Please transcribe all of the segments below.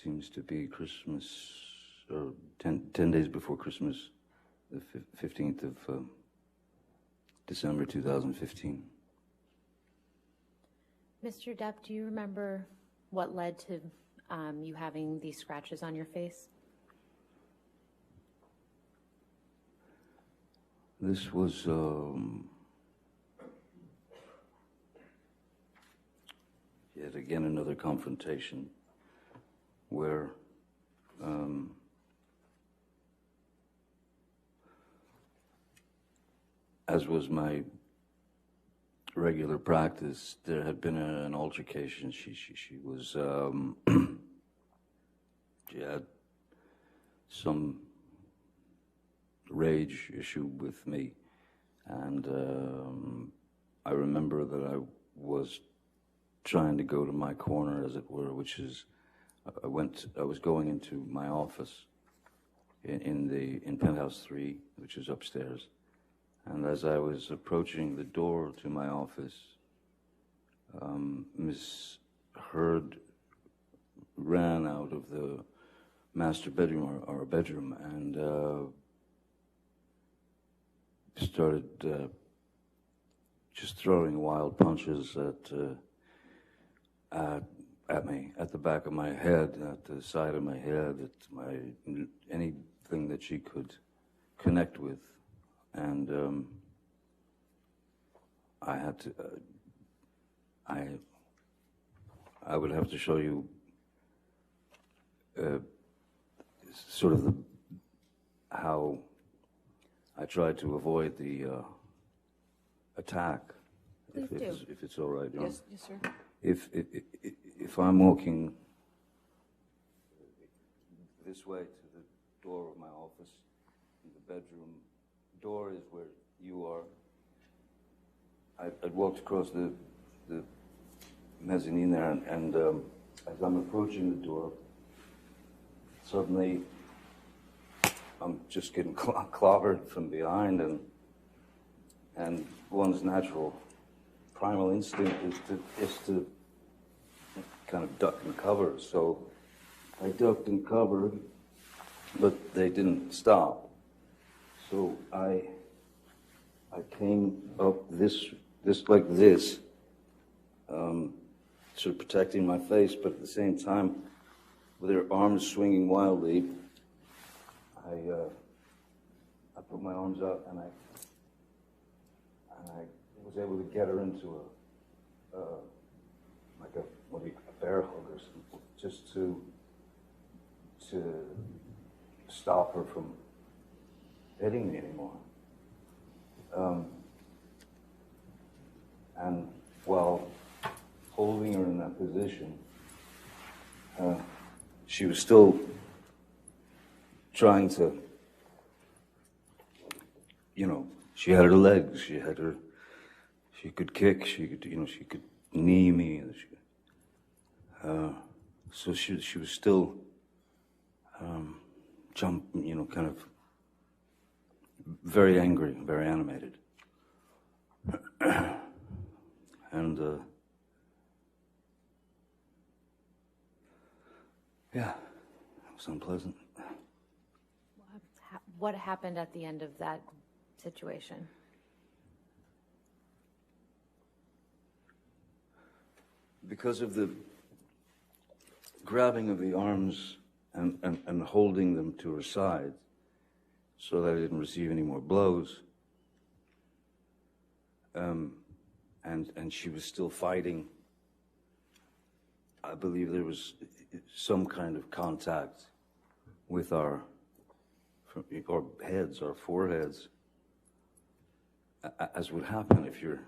seems to be Christmas, or 10 days before Christmas, the 15th of December 2015. Mr. Depp, do you remember what led to you having these scratches on your face? This was yet again another confrontation where as was my regular practice, there had been an altercation. She was she had some rage issue with me, and I remember that I was trying to go to my corner, as it were, which is I was going into my office in penthouse 3, which is upstairs. And as I was approaching the door to my office, Miss Heard ran out of the master bedroom, our bedroom, and started just throwing wild punches at me, at the back of my head, at the side of my head, at anything that she could connect with. And I had to, I would have to show you sort of how I tried to avoid the attack. If it's all right. Yes, yes, sir. If I'm walking this way to the door of my office, in the bedroom, door is where you are. I'd walked across the mezzanine there, and as I'm approaching the door, suddenly I'm just getting clobbered from behind, and one's natural primal instinct is to kind of duck and cover. So I ducked and covered, but they didn't stop. So I came up this like this, sort of protecting my face, but at the same time, with her arms swinging wildly, I put my arms out and I was able to get her into a bear hug or something, just to stop her from hitting me anymore. And while holding her in that position, she was still trying to, she had her legs, she could kick, she could knee me. So she was still kind of very angry, very animated. And yeah, it was unpleasant. What happened at the end of that situation? Because of the grabbing of the arms and holding them to her side so that I didn't receive any more blows, and she was still fighting, I believe there was some kind of contact with our heads, our foreheads, as would happen if you're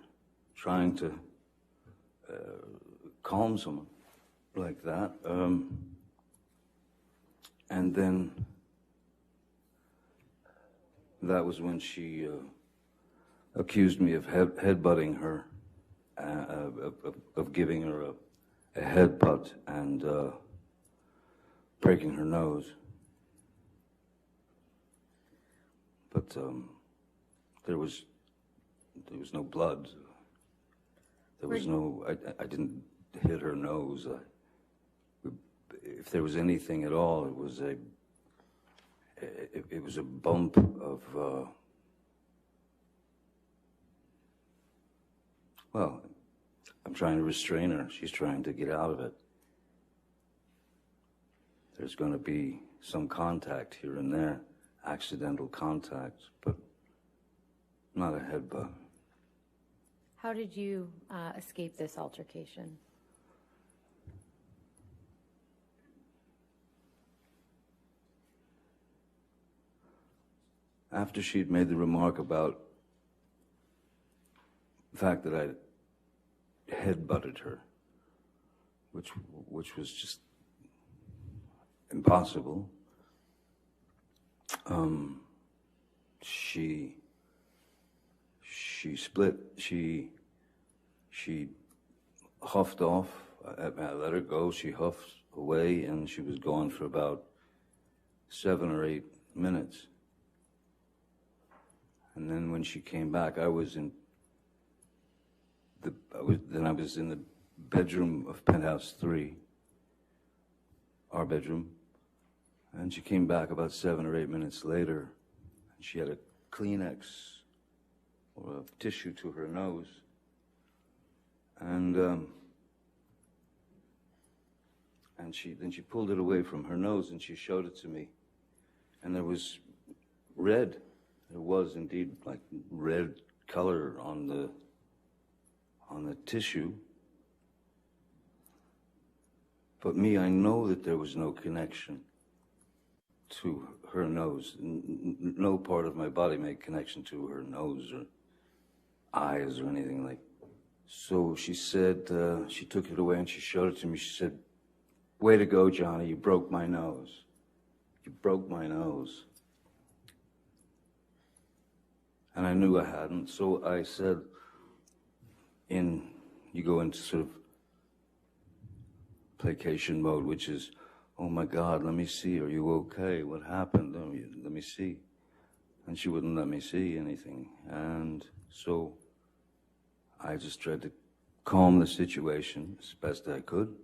trying to calm someone like that. And then that was when she accused me of headbutting her, of giving her a headbutt and breaking her nose. But there was no blood. There was no. I didn't hit her nose. if there was anything at all, it was a bump of, well, I'm trying to restrain her. She's trying to get out of it. There's going to be some contact here and there, accidental contact, but not a headbutt. How did you escape this altercation? After she'd made the remark about the fact that I headbutted her, which was just impossible, she split. She huffed off. I let her go. She huffed away, and she was gone for about 7 or 8 minutes. And then when she came back, I was in the bedroom of penthouse 3, our bedroom. And she came back about 7 or 8 minutes later, and she had a Kleenex or a tissue to her nose. And then she pulled it away from her nose and she showed it to me. And there was red. There was indeed like red color on the tissue. But me, I know that there was no connection to her nose. No part of my body made connection to her nose or eyes or anything like. So she said, she took it away and she showed it to me. She said, "Way to go, Johnny, you broke my nose. You broke my nose." And I knew I hadn't, so I said, you go into sort of placation mode, which is, "Oh my God, let me see, are you okay? What happened? Let me see." And she wouldn't let me see anything. And so I just tried to calm the situation as best I could.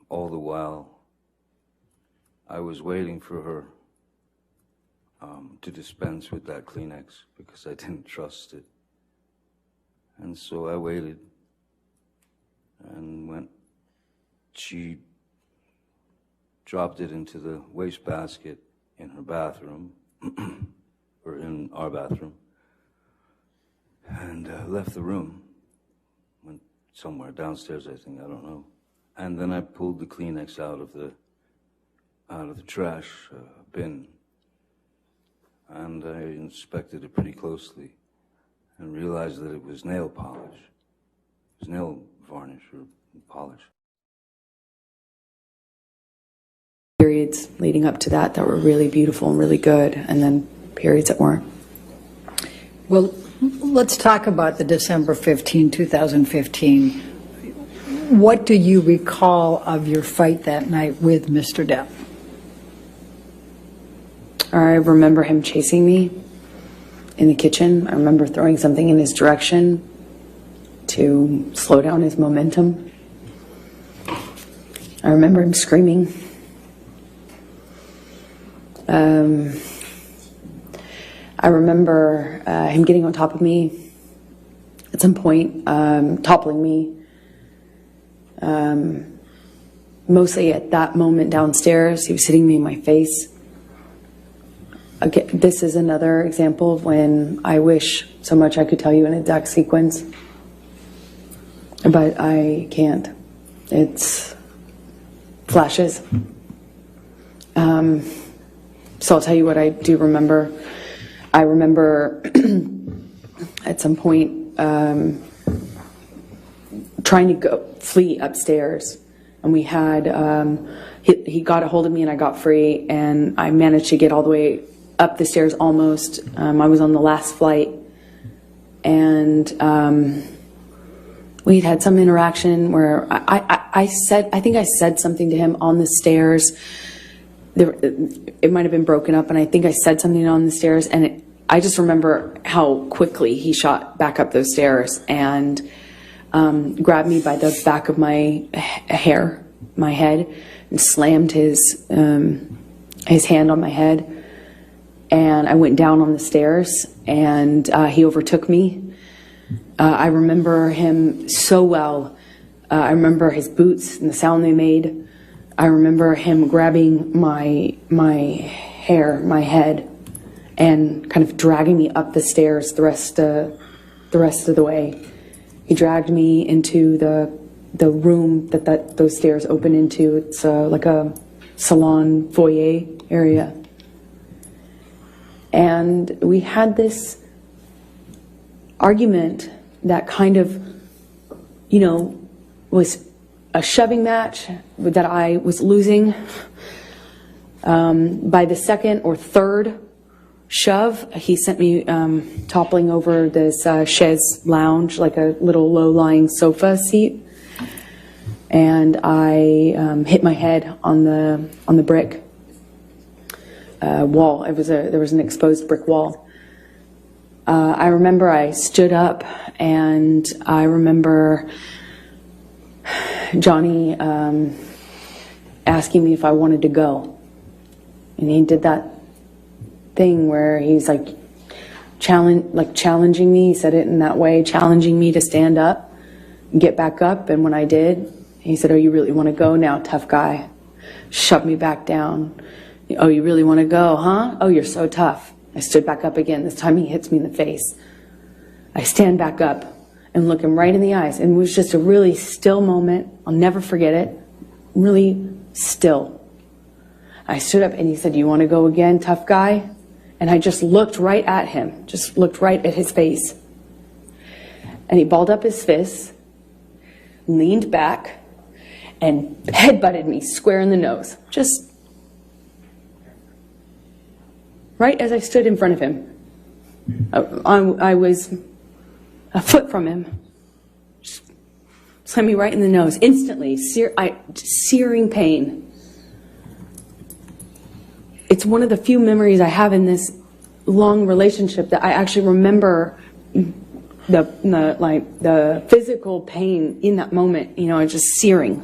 All the while, I was waiting for her to dispense with that Kleenex because I didn't trust it. And so I waited, and when she dropped it into the wastebasket in her bathroom, or in our bathroom, and left the room, went somewhere downstairs, I think, I don't know. And then I pulled the Kleenex out of the trash bin, and I inspected it pretty closely and realized that it was nail polish. It was nail varnish or polish. Periods leading up to that were really beautiful and really good, and then periods that weren't. Well, let's talk about the December 15, 2015. What do you recall of your fight that night with Mr. Depp? I remember him chasing me in the kitchen. I remember throwing something in his direction to slow down his momentum. I remember him screaming. I remember him getting on top of me at some point, toppling me. Mostly at that moment downstairs, he was hitting me in my face. Again, this is another example of when I wish so much I could tell you an exact sequence, but I can't. It's flashes. So I'll tell you what I do remember. I remember at some point trying to flee upstairs, and we had he got a hold of me and I got free, and I managed to get all the way up the stairs almost. I was on the last flight, and we'd had some interaction where I think I said something to him on the stairs. It might have been broken up, and I think I said something on the stairs, and I just remember how quickly he shot back up those stairs and grabbed me by the back of my hair my head and slammed his hand on my head. And I went down on the stairs, and he overtook me. I remember him so well. I remember his boots and the sound they made. I remember him grabbing my hair, my head, and kind of dragging me up the stairs the rest of the way. He dragged me into the room that those stairs open into. It's like a salon foyer area. And we had this argument that kind of, was a shoving match that I was losing. By the second or third shove, he sent me toppling over this chaise lounge, like a little low-lying sofa seat, and I hit my head on the brick wall. There was an exposed brick wall. I remember I stood up, and I remember Johnny asking me if I wanted to go. And he did that thing where he's like challenging me. He said it in that way, challenging me to stand up and get back up. And when I did, he said, "Oh, you really want to go now, tough guy?" Shoved me back down. "Oh, you really want to go, huh? Oh, you're so tough." I stood back up again. This time he hits me in the face. I stand back up and look him right in the eyes. And it was just a really still moment. I'll never forget it. Really still. I stood up and he said, "You want to go again, tough guy?" And I just looked right at him, just looked right at his face. And he balled up his fists, leaned back, and headbutted me square in the nose. Just right as I stood in front of him. I was a foot from him. Just slammed me right in the nose. Instantly, searing pain. It's one of the few memories I have in this long relationship that I actually remember the physical pain in that moment, just searing.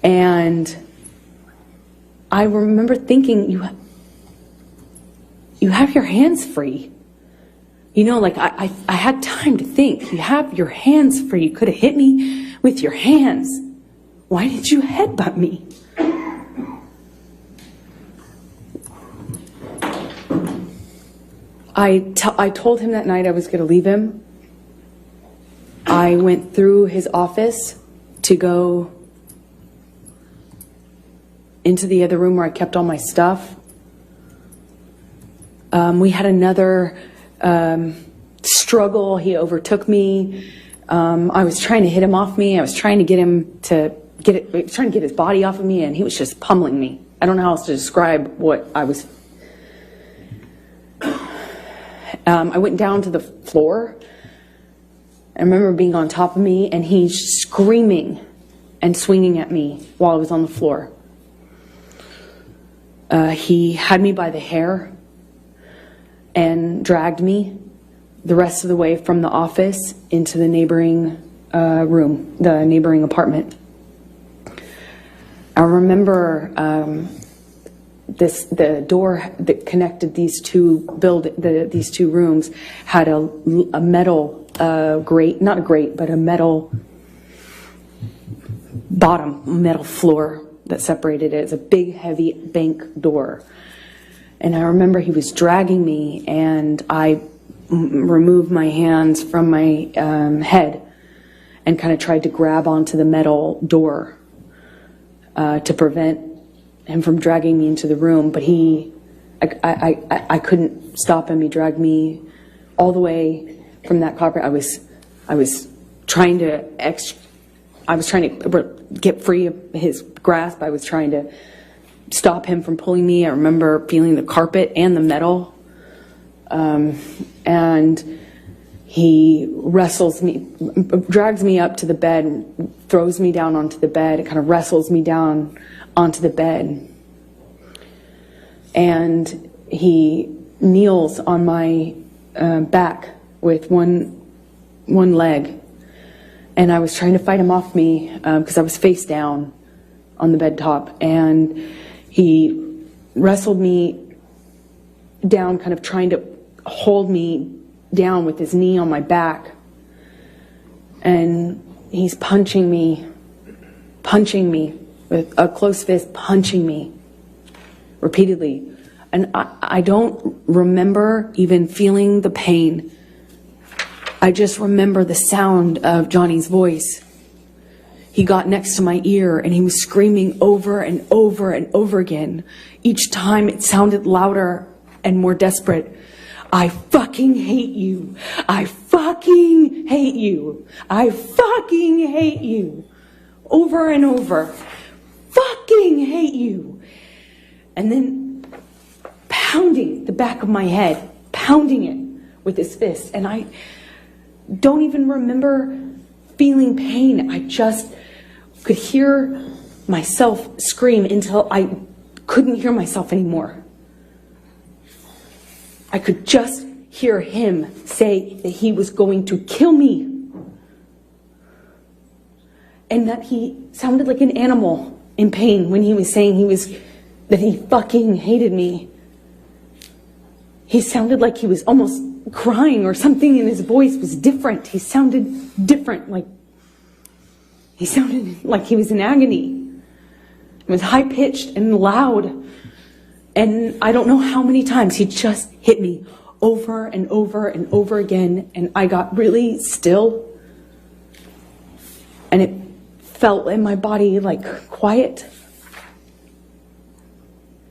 And I remember thinking, you have your hands free. I had time to think. You have your hands free. You could have hit me with your hands. Why did you headbutt me? I told him that night I was going to leave him. I went through his office to go into the other room where I kept all my stuff. We had another struggle. He overtook me. I was trying to hit him off me. I was trying to get him to trying to get his body off of me, and he was just pummeling me. I don't know how else to describe what I was. I went down to the floor. I remember being on top of me, and he's screaming and swinging at me while I was on the floor. He had me by the hair and dragged me the rest of the way from the office into the neighboring room, the neighboring apartment. I remember the door that connected these two rooms had a metal grate, not a grate, but a metal bottom, metal floor that separated it. It's a big, heavy bank door. And I remember he was dragging me, and I removed my hands from my head and kind of tried to grab onto the metal door to prevent him from dragging me into the room. But I couldn't stop him. He dragged me all the way from that carpet. I was trying to get free of his grasp. I was trying to stop him from pulling me. I remember feeling the carpet and the metal. And he wrestles me, drags me up to the bed, throws me down onto the bed. It kind of wrestles me down onto the bed. And he kneels on my back with one leg and I was trying to fight him off me because I was face down on the bed top, and he wrestled me down, kind of trying to hold me down with his knee on my back, and he's punching me with a closed fist, punching me repeatedly. And I don't remember even feeling the pain. I just remember the sound of Johnny's voice. He got next to my ear and he was screaming over and over and over again. Each time it sounded louder and more desperate. I fucking hate you. I fucking hate you. I fucking hate you. Over and over. Fucking hate you. And then pounding the back of my head, pounding it with his fist. And I don't even remember feeling pain. I just could hear myself scream until I couldn't hear myself anymore. I could just hear him say that he was going to kill me. And that he sounded like an animal in pain when he was saying that he fucking hated me. He sounded like he was almost crying, or something in his voice was different. He sounded different, he sounded like he was in agony. It was high-pitched and loud. And I don't know how many times he just hit me over and over and over again. And I got really still. And it felt in my body like quiet.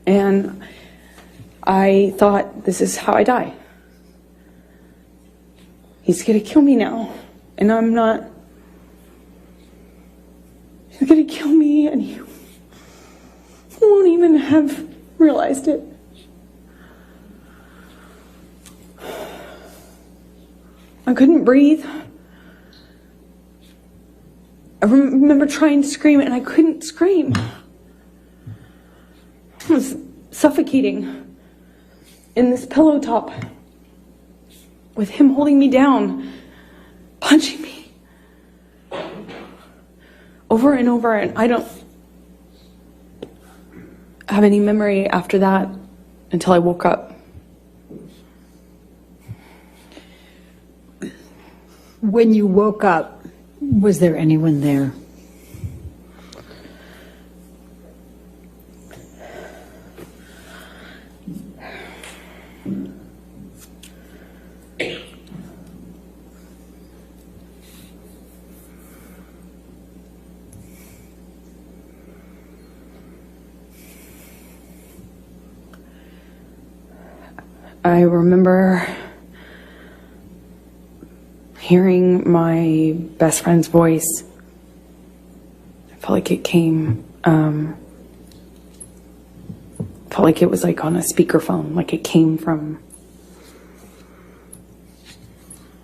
And I thought, this is how I die. He's gonna kill me now. And I'm not. He's gonna kill me, and he won't even have realized it. I couldn't breathe. I remember trying to scream, and I couldn't scream. I was suffocating in this pillow top with him holding me down, punching me over and over. And I don't have any memory after that until I woke up. When you woke up, was there anyone there? I remember hearing my best friend's voice. I felt like it came, felt like it was like on a speakerphone, like it came from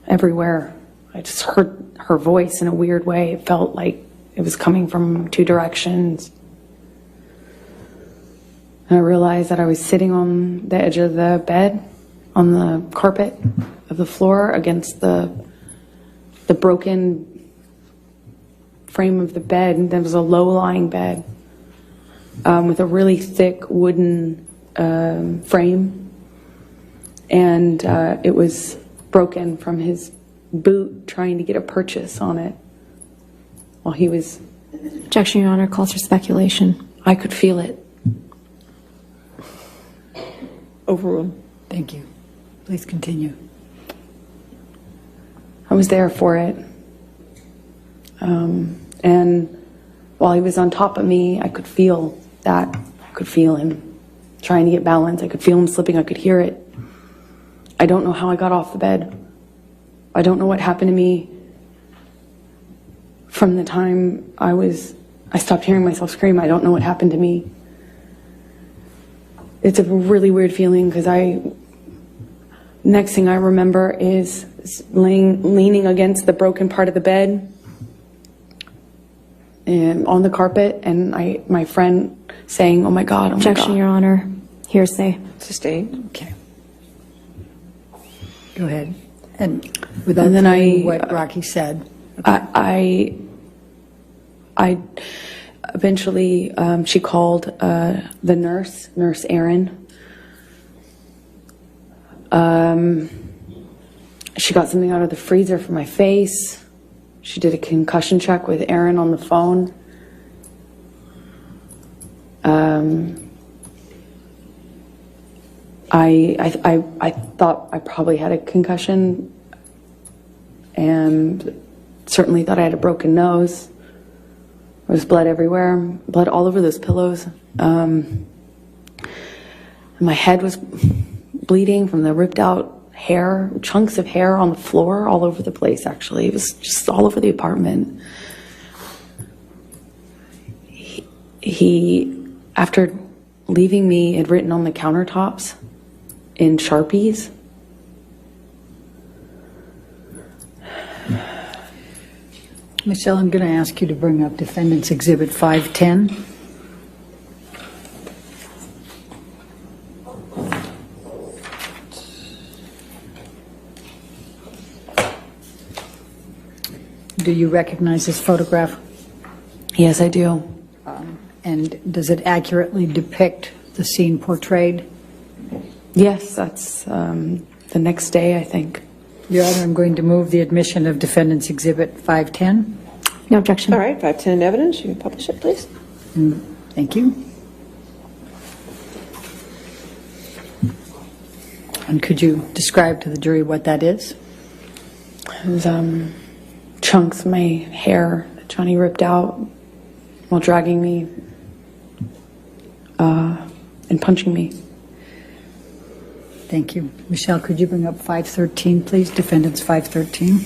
everywhere. I just heard her voice in a weird way. It felt like it was coming from two directions. And I realized that I was sitting on the edge of the bed, on the carpet of the floor, against the broken frame of the bed. And there was a low-lying bed with a really thick wooden frame. And it was broken from his boot trying to get a purchase on it while he was... Objection, Your Honor. Calls for speculation. I could feel it. Overruled. Thank you. Please continue. I was there for it. And while he was on top of me, I could feel that. I could feel him trying to get balance. I could feel him slipping. I could hear it. I don't know how I got off the bed. I don't know what happened to me from the time I stopped hearing myself scream. I don't know what happened to me. It's a really weird feeling because next thing I remember is leaning against the broken part of the bed and on the carpet, and my friend saying, "Oh my God, oh my God." Objection, Your Honor. Hearsay. Sustained. Okay. Go ahead. And without And then knowing what Rocky said, I eventually, she called the nurse, Nurse Erin. She got something out of the freezer for my face. She did a concussion check with Erin on the phone. I thought I probably had a concussion, and certainly thought I had a broken nose. There was blood everywhere, blood all over those pillows. My head was bleeding from the ripped out hair, chunks of hair on the floor all over the place, actually. It was just all over the apartment. He, after leaving me, had written on the countertops in Sharpies. Michelle, I'm going to ask you to bring up Defendant's Exhibit 510. Do you recognize this photograph? Yes, I do. And does it accurately depict the scene portrayed? Yes, that's the next day, I think. Your Honor, I'm going to move the admission of Defendant's Exhibit 510. No objection. All right, 510 in evidence. You can publish it, please. Thank you. And could you describe to the jury what that is? It was chunks of my hair that Johnny ripped out while dragging me and punching me. Thank you. Michelle, could you bring up 513, please? Defendant's 513.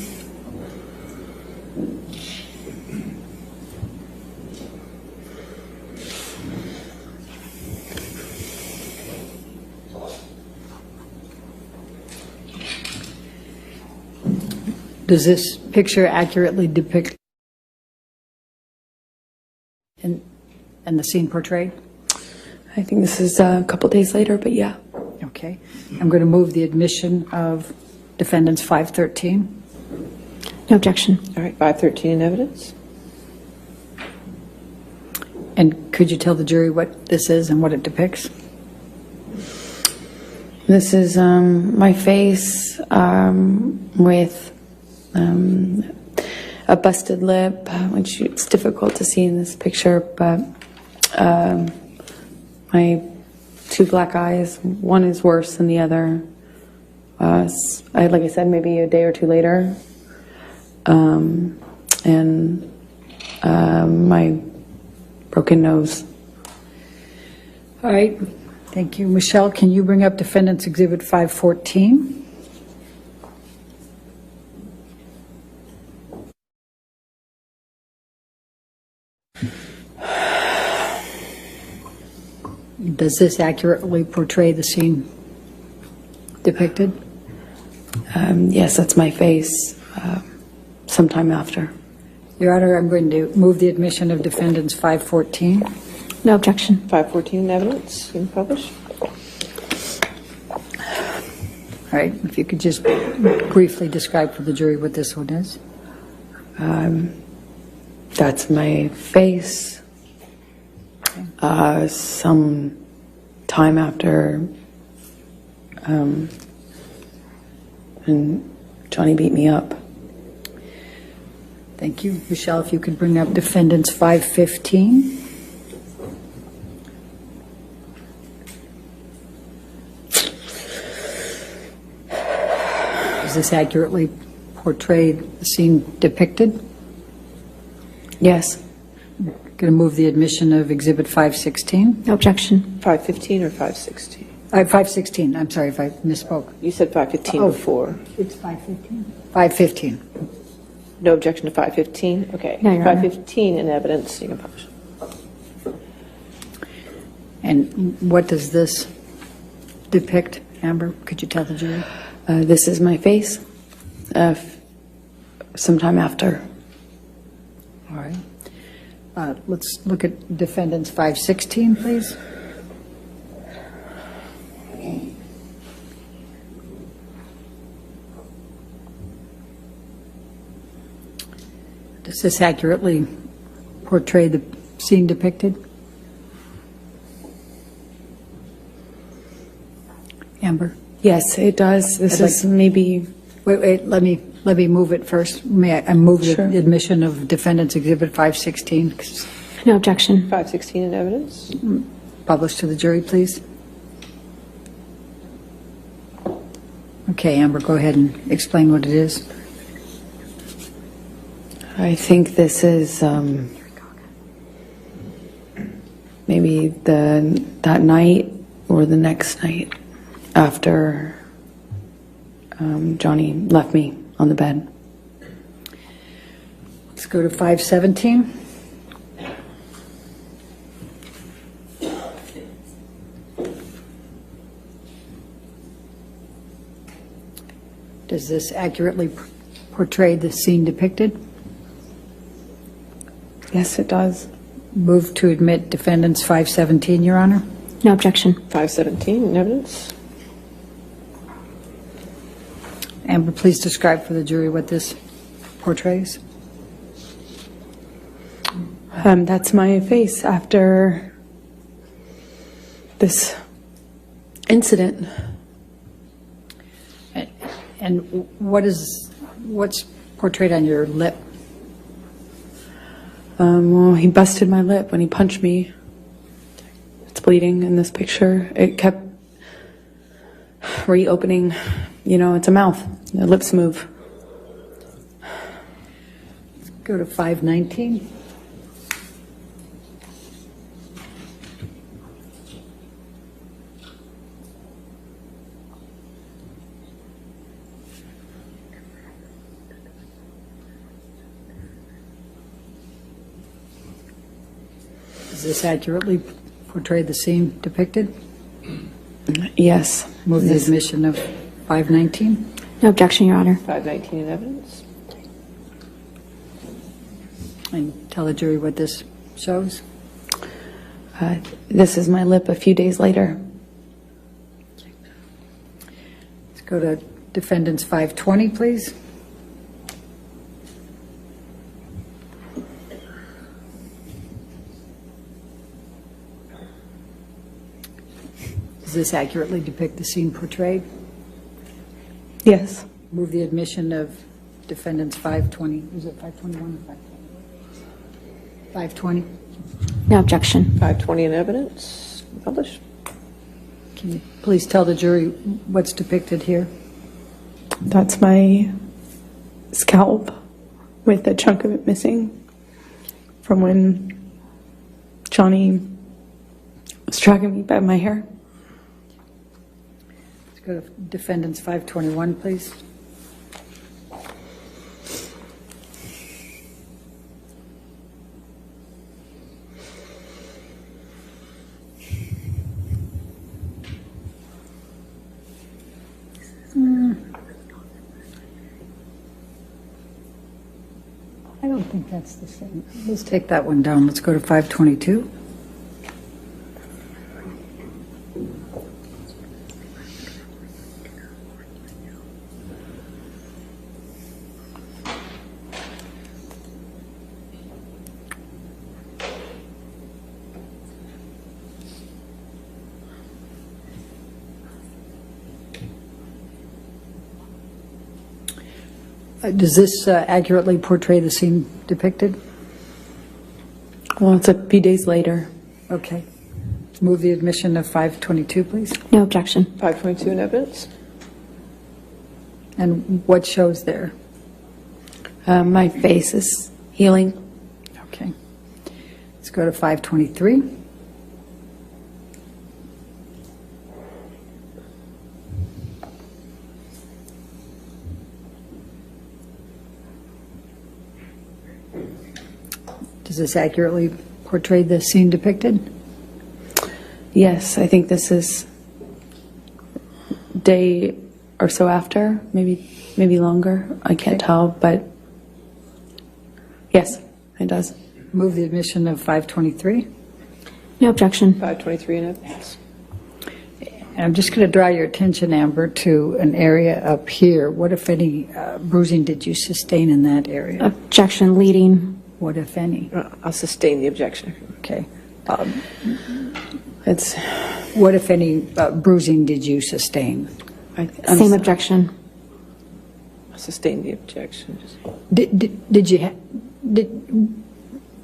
Does this picture accurately depict and the scene portrayed? I think this is a couple days later, but yeah. Okay. I'm going to move the admission of Defendant's 513. No objection. All right, 513 in evidence. And could you tell the jury what this is and what it depicts? This is my face with a busted lip, which it's difficult to see in this picture, but my two black eyes, one is worse than the other. Like I said, maybe a day or two later. And my broken nose. All right. Thank you. Michelle, can you bring up Defendant's Exhibit 514? Does this accurately portray the scene depicted? Yes, that's my face sometime after. Your Honor, I'm going to move the admission of Defendant's 514. No objection. 514 in evidence. You can publish. All right. If you could just briefly describe for the jury what this one is. That's my face. Some time after, and Johnny beat me up. Thank you. Michelle, if you could bring up Defendant's 515. Does this accurately portray the scene depicted? Yes. Going to move the admission of Exhibit 516. No objection. 515 or 516? 516. I'm sorry if I misspoke. You said 515 before. It's 515. 515. No objection to 515? Okay. No, Your Honor. 515 in evidence. You can publish. And what does this depict, Amber? Could you tell the jury? This is my face sometime after. All right. Let's look at Defendant's 516, please. Does this accurately portray the scene depicted? Amber? Yes, it does. This I'd is maybe, Wait, let me move it first. May I move Sure. the admission of Defendant's Exhibit 516, No objection. 516 in evidence? published to the jury, please? Okay, Amber, go ahead and explain what it is. I think this is maybe that night or the next night after Johnny left me on the bed. Let's go to 517. Does this accurately portray the scene depicted? Yes, it does. Move to admit Defendant's 517, Your Honor. No objection. 517 in evidence? Amber, please describe for the jury what this portrays. That's my face after this incident. And what's portrayed on your lip? Well, he busted my lip when he punched me. It's bleeding in this picture. It kept reopening. You know, it's a mouth. The lips move. Go to 519. Does this accurately portray the scene depicted? Yes. Move the Yes. admission of 519. No objection, Your Honor. 519 in evidence? And tell the jury what this shows. This is my lip a few days later. Let's go to Defendant's 520, please. Does this accurately depict the scene portrayed? Yes. Move the admission of Defendant's 520. Is it 521 or 520? 520. No objection. 520 in evidence? Published? Can you please tell the jury what's depicted here? That's my scalp with a chunk of it missing from when Johnny was dragging me by my hair. Let's go to Defendant's 521, please. I don't think that's the same. Let's take that one down. Let's go to 522. Does this accurately portray the scene depicted? Well, it's a few days later. Okay. Move the admission of 522, please. No objection. 522 in evidence? And what shows there? My face is healing. Okay. Let's go to 523. Does this accurately portray the scene depicted? Yes, I think this is day or so after, maybe longer. I can't tell, but yes, it does. Move the admission of 523. No objection. 523 in evidence? And I'm just going to draw your attention, Amber, to an area up here. What, if any, bruising did you sustain in that area? Objection, leading. What, if any? I'll sustain the objection. Okay. It's, What, if any, bruising did you sustain? Same objection. I'll sustain the objection.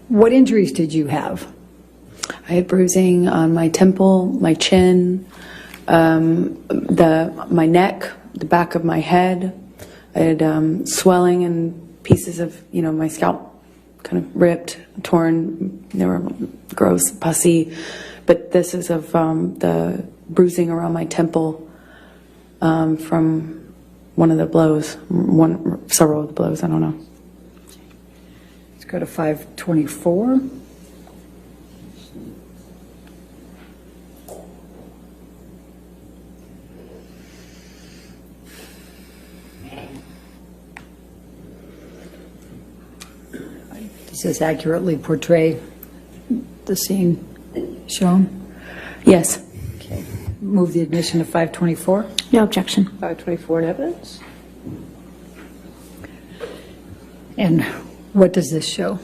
What injuries did you have? I had bruising on my temple, my chin, my neck, the back of my head. I had swelling and pieces of, my scalp kind of ripped, torn. They were gross, pussy. But this is of the bruising around my temple from one of the blows, several of the blows, I don't know. Let's go to 524. Does this accurately portray the scene shown? Yes. Okay. Move the admission of 524. No objection. 524 in evidence. And what does this show?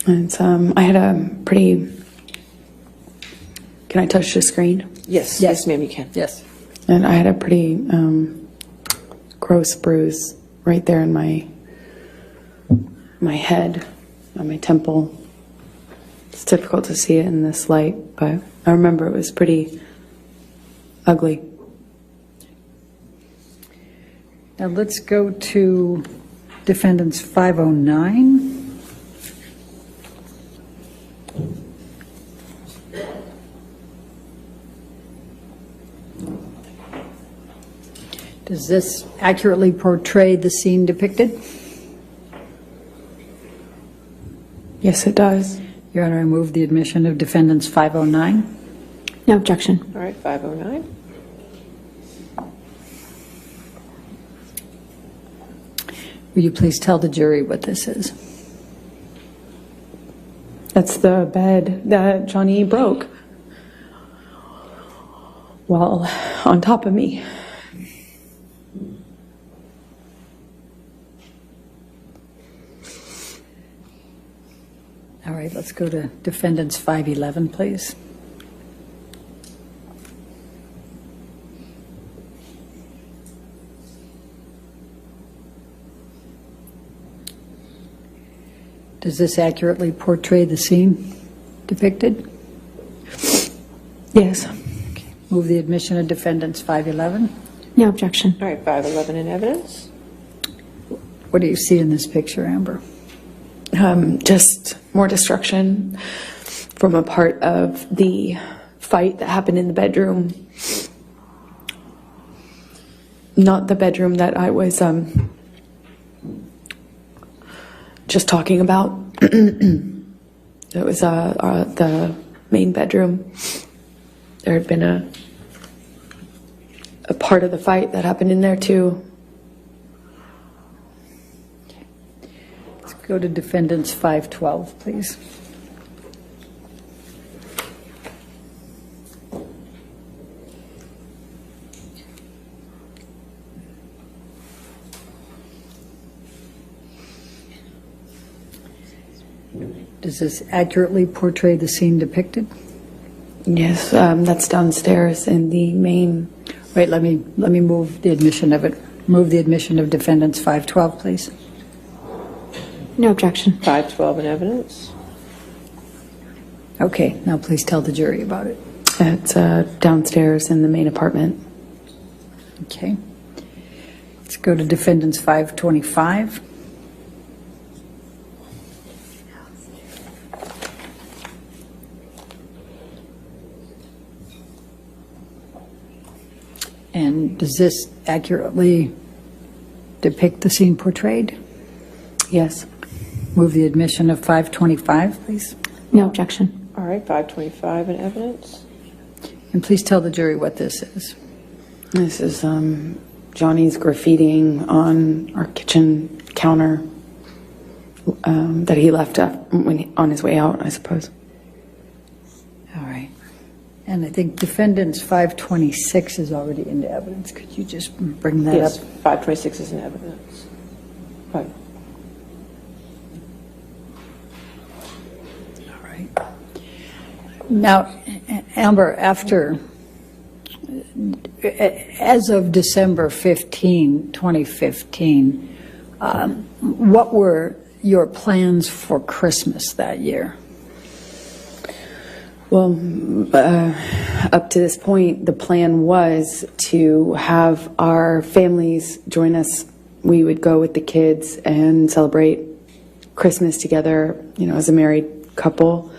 It's, I had a pretty, can I touch the screen? Yes. Yes, ma'am, you can. Yes. And I had a pretty gross bruise right there in my head, on my temple. It's difficult to see it in this light, but I remember it was pretty ugly. Now let's go to defendants 509. Does this accurately portray the scene depicted? Yes, it does. Your Honor, I move the admission of defendants 509. No objection. All right, 509. Will you please tell the jury what this is? That's the bed that Johnny broke while on top of me. All right, let's go to defendants 511, please. Does this accurately portray the scene depicted? Yes. Okay. Move the admission of defendants 511. No objection. All right, 511 in evidence. What do you see in this picture, Amber? Just more destruction from a part of the fight that happened in the bedroom. Not the bedroom that I was just talking about. It was the main bedroom. There had been a part of the fight that happened in there too. Let's go to defendants 512, please. Does this accurately portray the scene depicted? Yes, that's downstairs in the main. Wait, let me move the admission of it. Move the admission of defendants 512, please. No objection. 512 in evidence. Okay, now please tell the jury about it. It's downstairs in the main apartment. Okay. Let's go to defendants 525. And does this accurately depict the scene portrayed? Yes. Move the admission of 525, please. No objection. All right, 525 in evidence. And please tell the jury what this is. This is Johnny's graffitiing on our kitchen counter that he left on his way out, I suppose. All right. And I think defendant's 526 is already into evidence. Could you just bring that Yes, up? 526 is in evidence. Right. All right. Now, Amber, as of December 15, 2015, what were your plans for Christmas that year? Well, up to this point, the plan was to have our families join us. We would go with the kids and celebrate Christmas together, as a married couple.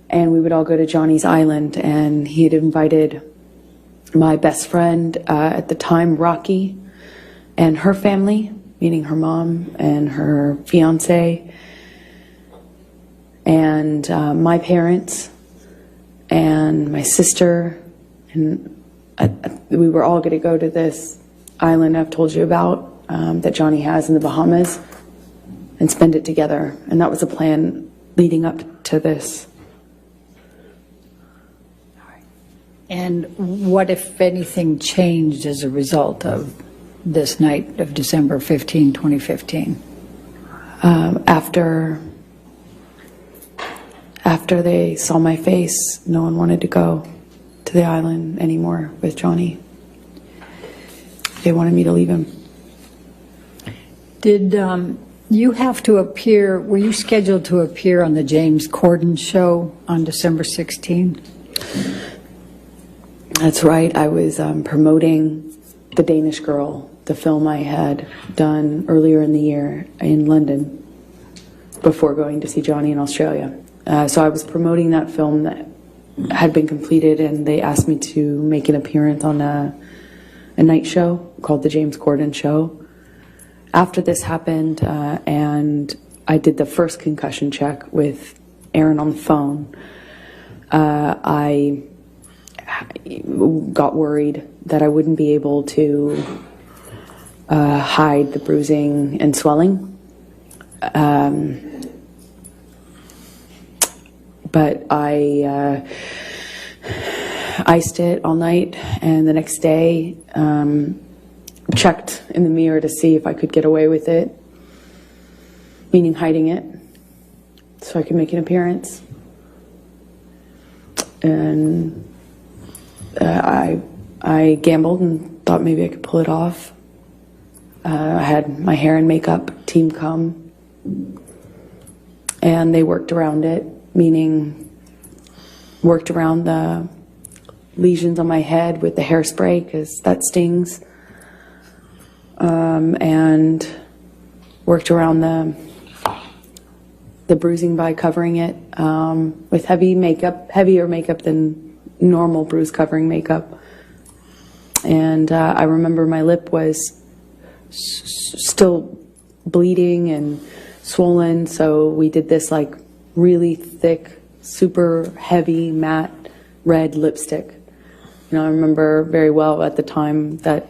And we would all go to Johnny's Island, and he had invited my best friend at the time, Rocky, and her family, meaning her mom and her fiance, and my parents, and my sister, and we were all going to go to this island I've told you about that Johnny has in the Bahamas and spend it together. And that was the plan leading up to this. And what, if anything, changed as a result of this night of December 15, 2015? After they saw my face, no one wanted to go to the island anymore with Johnny. They wanted me to leave him. Did you have to appear, were you scheduled to appear on the James Corden show on December 16? That's right. I was promoting The Danish Girl, the film I had done earlier in the year in London before going to see Johnny in Australia. So I was promoting that film that had been completed, and they asked me to make an appearance on a night show called The James Corden Show. After this happened, and I did the first concussion check with Erin on the phone, I got worried that I wouldn't be able to hide the bruising and swelling. But I iced it all night, and the next day checked in the mirror to see if I could get away with it, meaning hiding it, so I could make an appearance. And I gambled and thought maybe I could pull it off. I had my hair and makeup team come, and they worked around it, meaning worked around the lesions on my head with the hairspray, because that stings, and worked around the bruising by covering it with heavier makeup than normal bruise covering makeup. And I remember my lip was still bleeding and swollen, so we did this like really thick, super heavy, matte red lipstick. I remember very well at the time that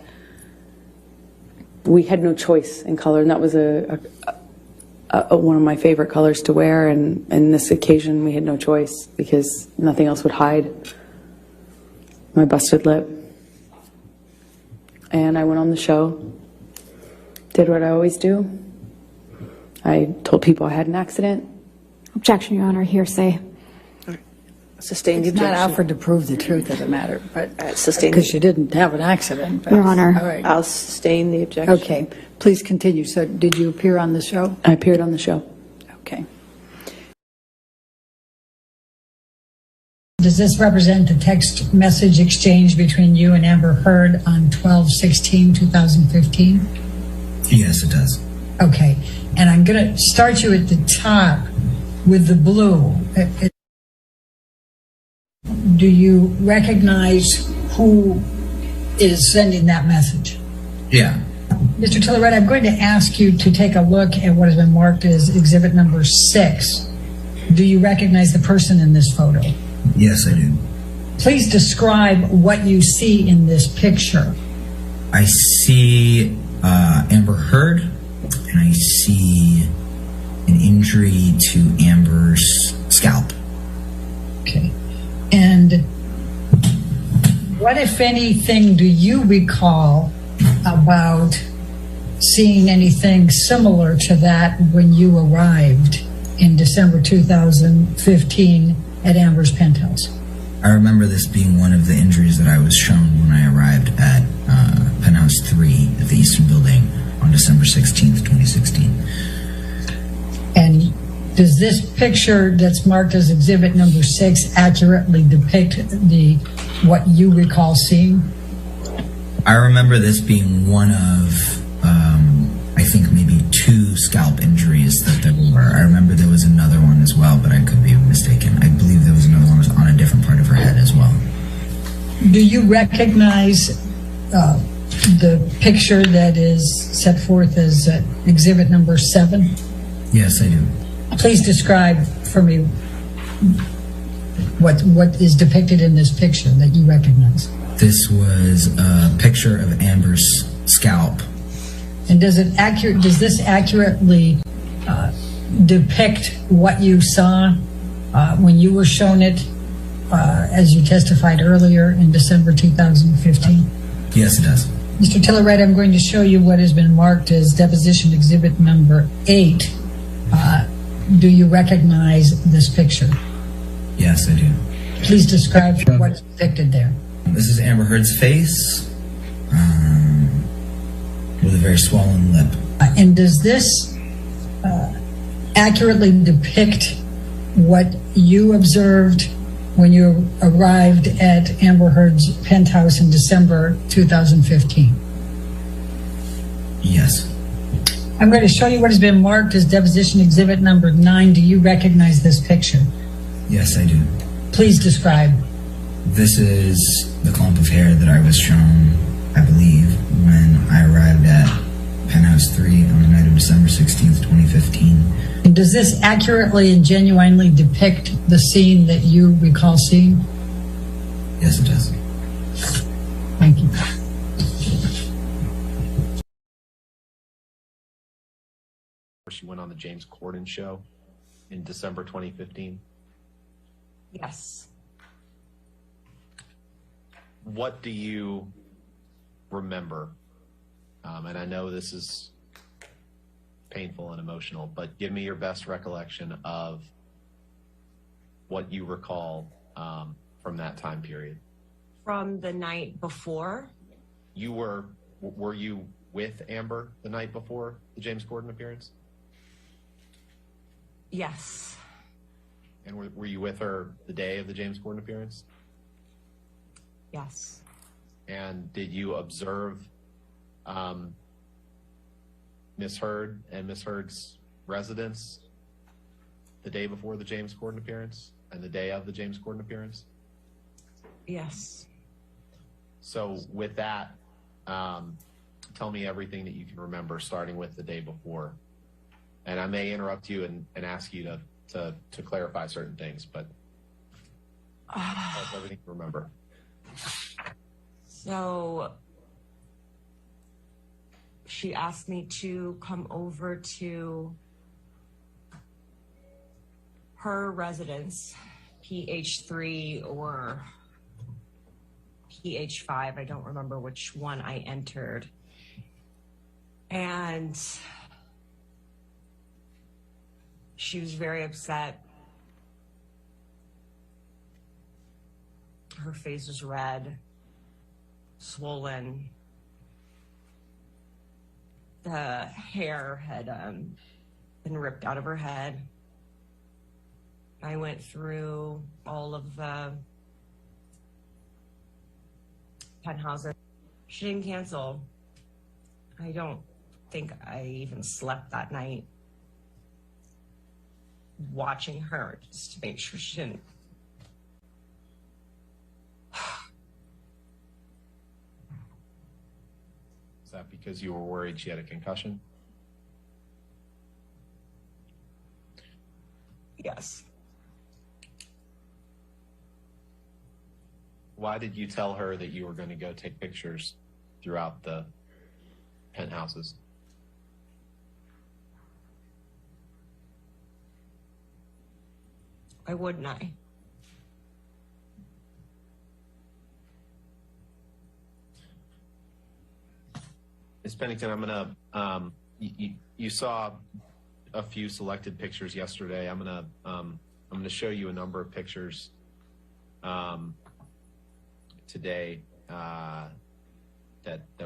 we had no choice in color, and that was one of my favorite colors to wear, and this occasion we had no choice because nothing else would hide my busted lip. And I went on the show, did what I always do. I told people I had an accident. Objection, Your Honor, hearsay. Sustain the It's not objection. offered to prove the truth of the matter, but Sustain. because you didn't have an accident. But, Your Honor. All right. I'll sustain the objection. Okay, please continue. So did you appear on the show? I appeared on the show. Okay. Does this represent the text message exchange between you and Amber Heard on 12/16/2015? Yes, it does. Okay, and I'm going to start you at the top with the blue. Do you recognize who is sending that message? Yeah. Mr. Tillett, I'm going to ask you to take a look at what has been marked as exhibit number 6. Do you recognize the person in this photo? Yes, I do. Please describe what you see in this picture. I see Amber Heard, and I see an injury to Amber's scalp. Okay. And What, if anything, do you recall about seeing anything similar to that when you arrived in December 2015 at Amber's penthouse? I remember this being one of the injuries that I was shown when I arrived at Penthouse 3 at the Eastern Building on December 16th, 2016. And does this picture that's marked as exhibit number 6 accurately depict what you recall seeing? I remember this being one of, I think maybe 2 scalp injuries that there were. I remember there was another one as well, but I could be mistaken. I believe there was another one on a different part of her head as well. Do you recognize the picture that is set forth as exhibit number 7? Yes, I do. Please describe for me what is depicted in this picture that you recognize. This was a picture of Amber's scalp. And does this accurately depict what you saw when you were shown it, as you testified earlier in December 2015? Yes, it does. Mr. Tillett, I'm going to show you what has been marked as deposition exhibit number 8. Do you recognize this picture? Yes, I do. Please describe what's depicted there. This is Amber Heard's face with a very swollen lip. And does this accurately depict what you observed when you arrived at Amber Heard's penthouse in December 2015? Yes. I'm going to show you what has been marked as deposition exhibit number 9. Do you recognize this picture? Yes, I do. Please describe. This is the clump of hair that I was shown, I believe, when I arrived at Penthouse 3 on the night of December 16th, 2015. And does this accurately and genuinely depict the scene that you recall seeing? Yes, it does. Thank you. She went on the James Corden show in December 2015. Yes. What do you remember? And I know this is painful and emotional, but give me your best recollection of what you recall from that time period. From the night before? Were you with Amber the night before the James Corden appearance? Yes. And were you with her the day of the James Corden appearance? Yes. And did you observe Miss Heard and Miss Heard's residence the day before the James Corden appearance and the day of the James Corden appearance? Yes. So with that, tell me everything that you can remember, starting with the day before. And I may interrupt you and ask you to clarify certain things, but tell us everything you remember. So she asked me to come over to her residence, PH3 or PH5. I don't remember which one I entered. And she was very upset. Her face was red, swollen. The hair had been ripped out of her head. I went through all of the penthouses. She didn't cancel. I don't think I even slept that night, watching her just to make sure she didn't. Is that because you were worried she had a concussion? Yes. Why did you tell her that you were going to go take pictures throughout the penthouses? Why wouldn't I? Ms. Pennington, I'm gonna. You saw a few selected pictures yesterday. I'm gonna show you a number of pictures today that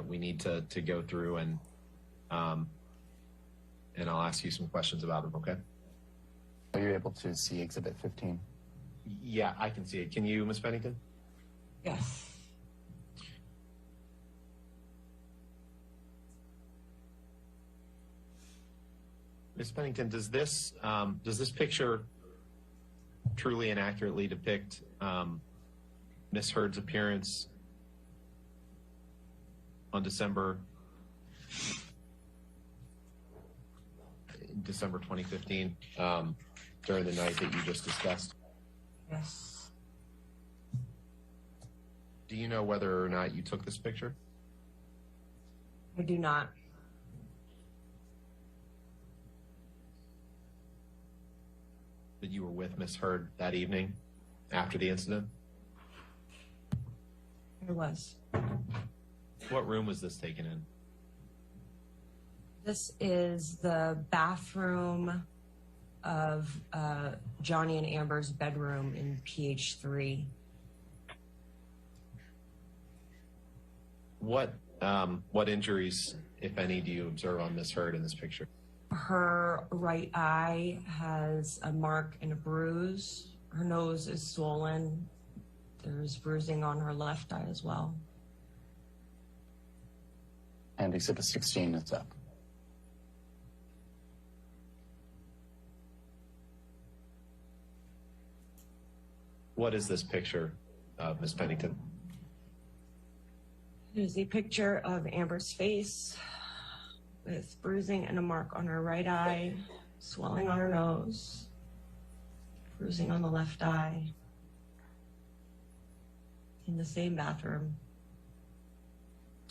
we need to go through, and I'll ask you some questions about them. Okay? Are you able to see Exhibit 15? Yeah, I can see it. Can you, Ms. Pennington? Yes. Ms. Pennington, does this picture truly and accurately depict Miss Heard's appearance on December 2015, during the night that you just discussed? Yes. Do you know whether or not you took this picture? I do not. That you were with Miss Heard that evening after the incident? I was. What room was this taken in? This is the bathroom of Johnny and Amber's bedroom in PH3. What injuries, if any, do you observe on Miss Heard in this picture? Her right eye has a mark and a bruise. Her nose is swollen. There's bruising on her left eye as well. And Exhibit 16 is up. What is this picture of Miss Pennington? It is a picture of Amber's face with bruising and a mark on her right eye, swelling on her nose, bruising on the left eye, in the same bathroom.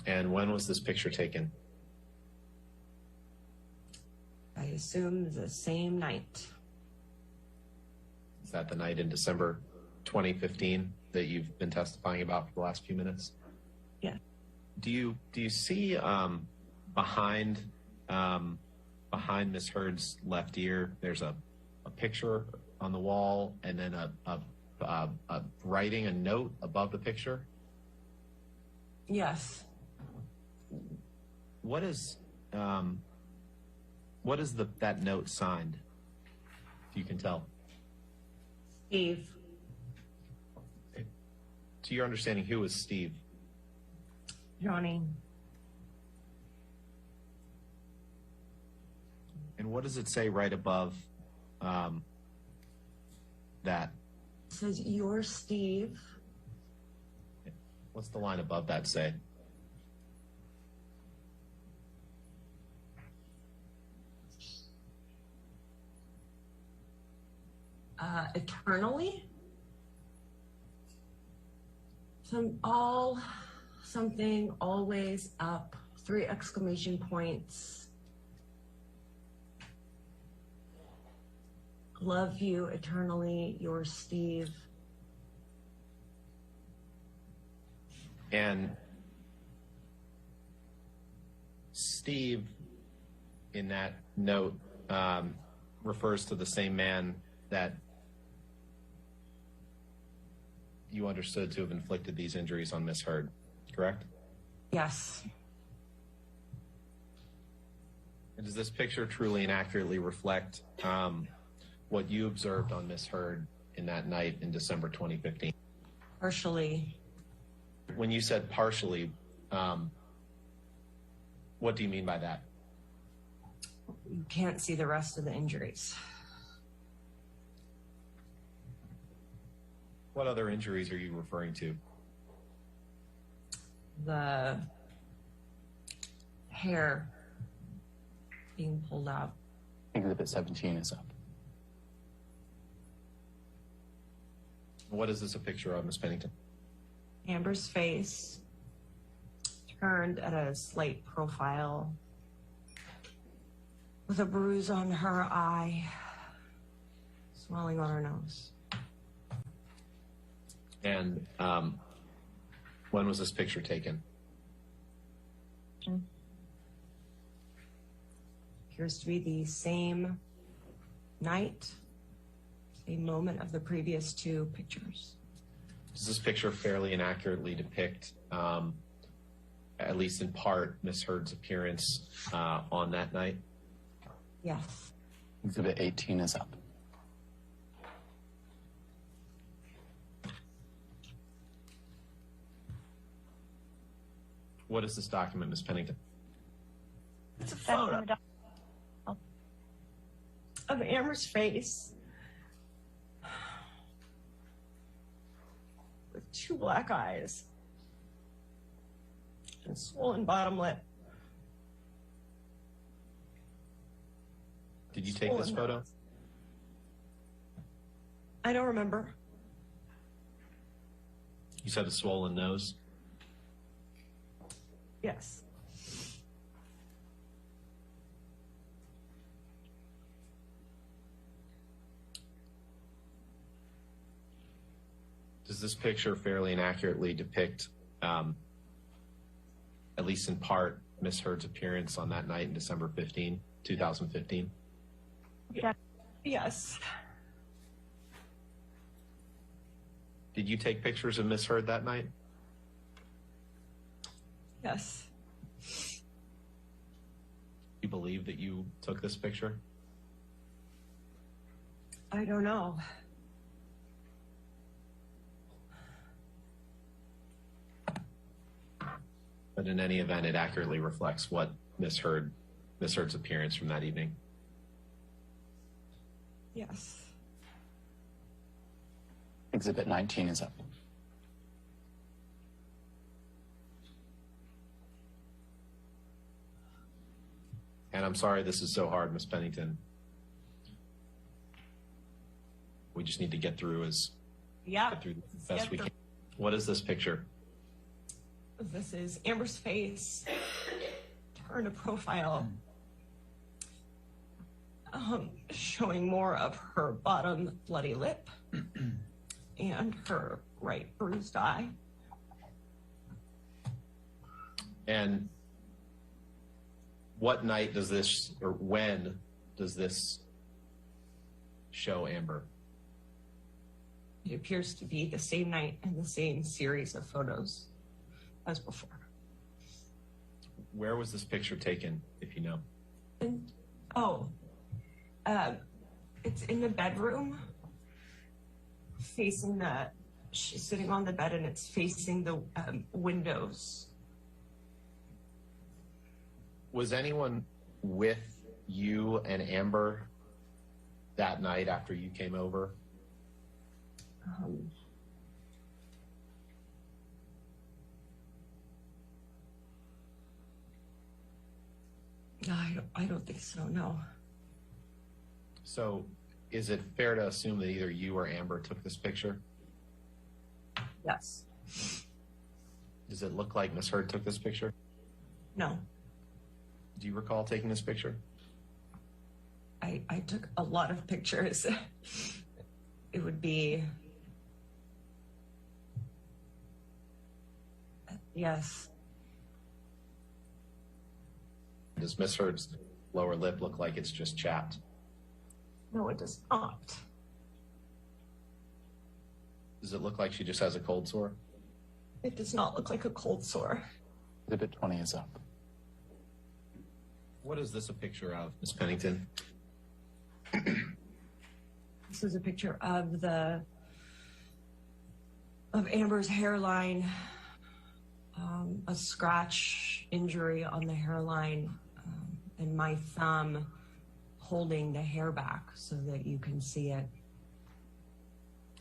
And when was this picture taken? I assume the same night. Is that the night in December 2015 that you've been testifying about for the last few minutes? Yeah. Do you see behind Miss Heard's left ear, there's a picture on the wall, and then a writing, a note above the picture? Yes. What is that note signed, if you can tell? Steve. To your understanding, who is Steve? Johnny. And what does it say right above that? It says, "You're Steve." What's the line above that say? Eternally? Something, always, up, 3 exclamation points. Love you eternally, your Steve. And Steve, in that note, refers to the same man that you understood to have inflicted these injuries on Miss Heard, correct? Yes. And does this picture truly and accurately reflect what you observed on Miss Heard in that night in December 2015? Partially. When you said partially, what do you mean by that? You can't see the rest of the injuries. What other injuries are you referring to? The hair being pulled out. Exhibit 17 is up. What is this a picture of, Miss Pennington? Amber's face turned at a slight profile with a bruise on her eye, swelling on her nose. And when was this picture taken? appears to be the same night, same moment of the previous two pictures. Does this picture fairly and accurately depict, at least in part, Miss Heard's appearance on that night? Yes. Exhibit 18 is up. What is this document, Ms. Pennington? It's a photo of Amber's face with two black eyes and swollen bottom lip. Did you take this photo? I don't remember. You said a swollen nose. Yes. Does this picture fairly and accurately depict, at least in part, Miss Heard's appearance on that night in December 15, 2015? Yeah. Yes. Did you take pictures of Miss Heard that night? Yes. You believe that you took this picture? I don't know. But in any event, it accurately reflects what Miss Heard's appearance from that evening. Yes. Exhibit 19 is up. And I'm sorry this is so hard, Miss Pennington. We just need to get through as the best we can. What is this picture? This is Amber's face turned a profile, showing more of her bottom bloody lip and her right bruised eye. And what night does this, or when does this show Amber? It appears to be the same night and the same series of photos as before. Where was this picture taken, if you know? It's in the bedroom, facing she's sitting on the bed and it's facing the windows. Was anyone with you and Amber that night after you came over? No, I don't think so, no. So is it fair to assume that either you or Amber took this picture? Yes. Does it look like Miss Heard took this picture? No. Do you recall taking this picture? I took a lot of pictures. It would be... Yes. Does Miss Heard's lower lip look like it's just chapped? No, it does not. Does it look like she just has a cold sore? It does not look like a cold sore. Exhibit 20 is up. What is this a picture of, Miss Pennington? This is a picture of Amber's hairline, a scratch injury on the hairline, and my thumb holding the hair back so that you can see it.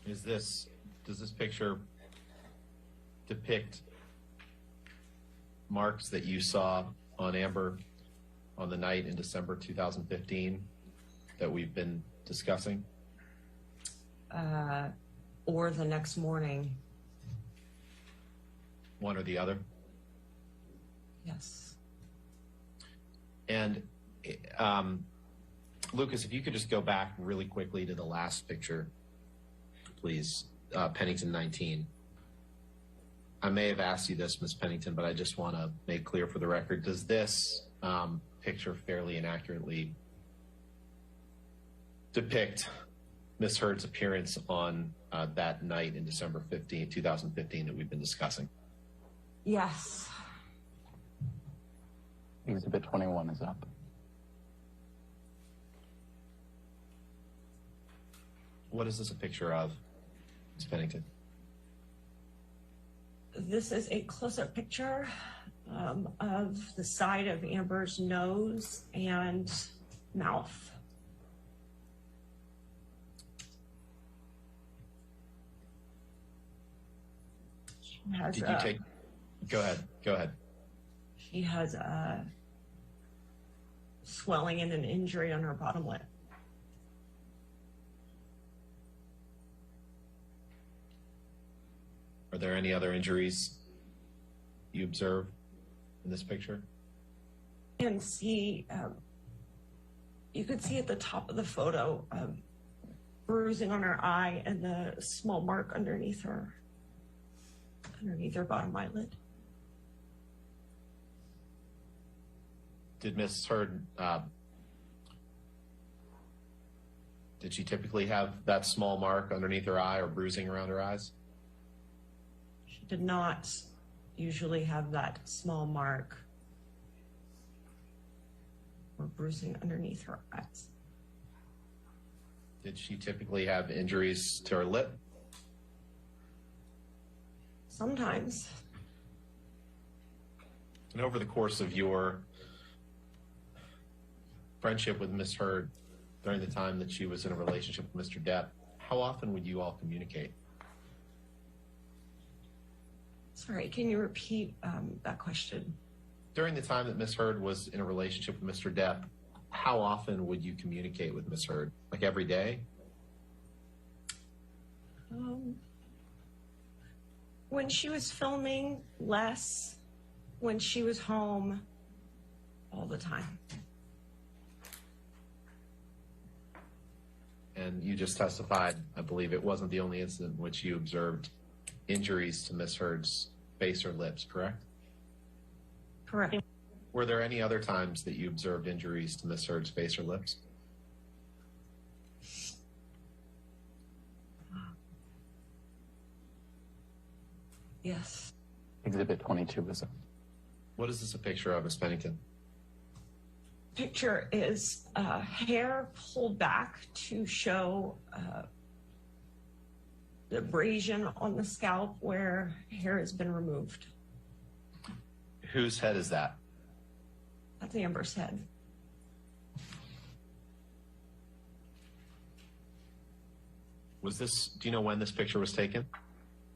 Does this picture depict marks that you saw on Amber on the night in December 2015 that we've been discussing? Or the next morning. One or the other? Yes. And Lucas, if you could just go back really quickly to the last picture, please, Pennington 19. I may have asked you this, Ms. Pennington, but I just want to make clear for the record, does this picture fairly inaccurately depict Miss Heard's appearance on that night in December 15, 2015 that we've been discussing? Yes. Exhibit 21 is up. What is this a picture of, Ms. Pennington? This is a close-up picture of the side of Amber's nose and mouth. Did you take? Go ahead. Go ahead. She has a swelling and an injury on her bottom lip. Are there any other injuries you observe in this picture? And see, you could see at the top of the photo, bruising on her eye and the small mark underneath her bottom eyelid. Did Miss Heard, did she typically have that small mark underneath her eye or bruising around her eyes? She did not usually have that small mark or bruising underneath her eyes. Did she typically have injuries to her lip? Sometimes. And over the course of your friendship with Miss Heard during the time that she was in a relationship with Mr. Depp, how often would you all communicate? Sorry, can you repeat that question? During the time that Miss Heard was in a relationship with Mr. Depp, how often would you communicate with Miss Heard? Like every day? When she was filming, less. When she was home, all the time. And you just testified, I believe it wasn't the only incident in which you observed injuries to Miss Heard's face or lips, correct? Correct. Were there any other times that you observed injuries to Miss Heard's face or lips? Yes. Exhibit 22 is up. What is this a picture of, Ms. Pennington? Picture is hair pulled back to show the abrasion on the scalp where hair has been removed. Whose head is that? That's Amber's head. Was this, do you know when this picture was taken?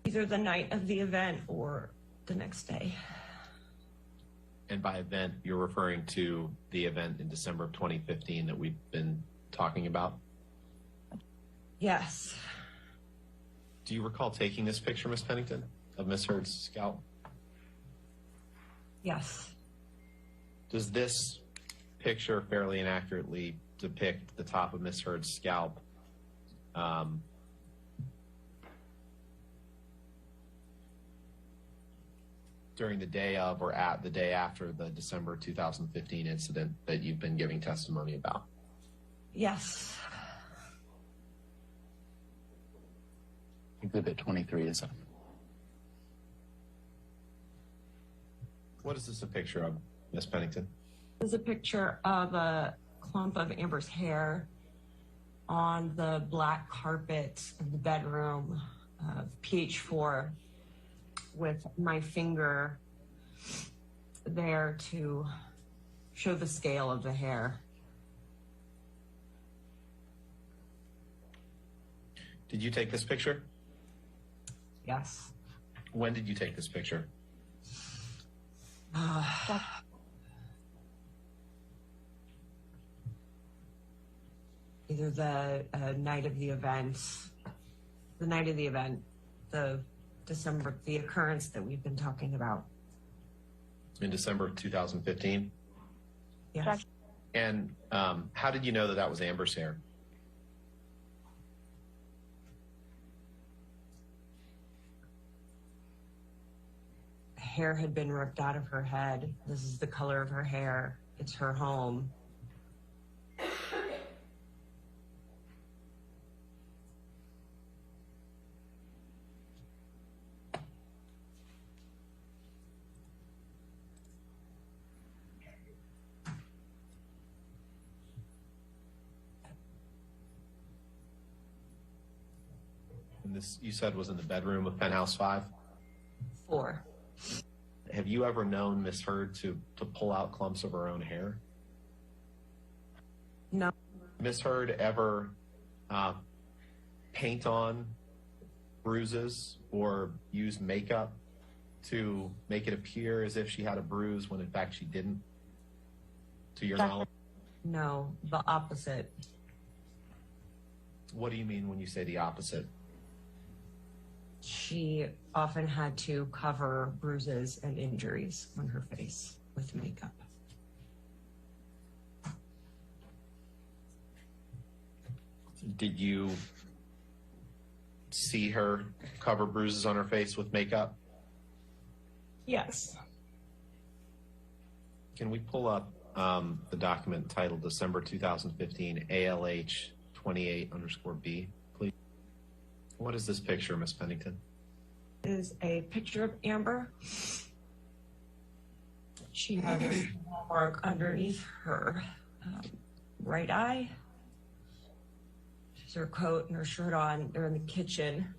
Either the night of the event or the next day. And by event, you're referring to the event in December of 2015 that we've been talking about? Yes. Do you recall taking this picture, Ms. Pennington, of Miss Heard's scalp? Yes. Does this picture fairly inaccurately depict the top of Miss Heard's scalp during the day of or at the day after the December 2015 incident that you've been giving testimony about? Yes. Exhibit 23 is up. What is this a picture of, Ms. Pennington? This is a picture of a clump of Amber's hair on the black carpet of the bedroom, PH4, with my finger there to show the scale of the hair. Did you take this picture? Yes. When did you take this picture? Either the night of the event, the December, the occurrence that we've been talking about. In December of 2015? Yes. And how did you know that that was Amber's hair? Hair had been ripped out of her head. This is the color of her hair. it's her home. And this, you said, was in the bedroom of Penthouse 5? 4. Have you ever known Miss Heard to pull out clumps of her own hair? No. Miss Heard ever paint on bruises or use makeup to make it appear as if she had a bruise when in fact she didn't, to your knowledge? No, the opposite. What do you mean when you say the opposite? She often had to cover bruises and injuries on her face with makeup. Did you see her cover bruises on her face with makeup? Yes. Can we pull up the document titled December 2015 ALH 28_B, please? What is this picture, Miss Pennington? Is a picture of Amber. She has a mark underneath her right eye. She has her coat and her shirt on. They're in the kitchen.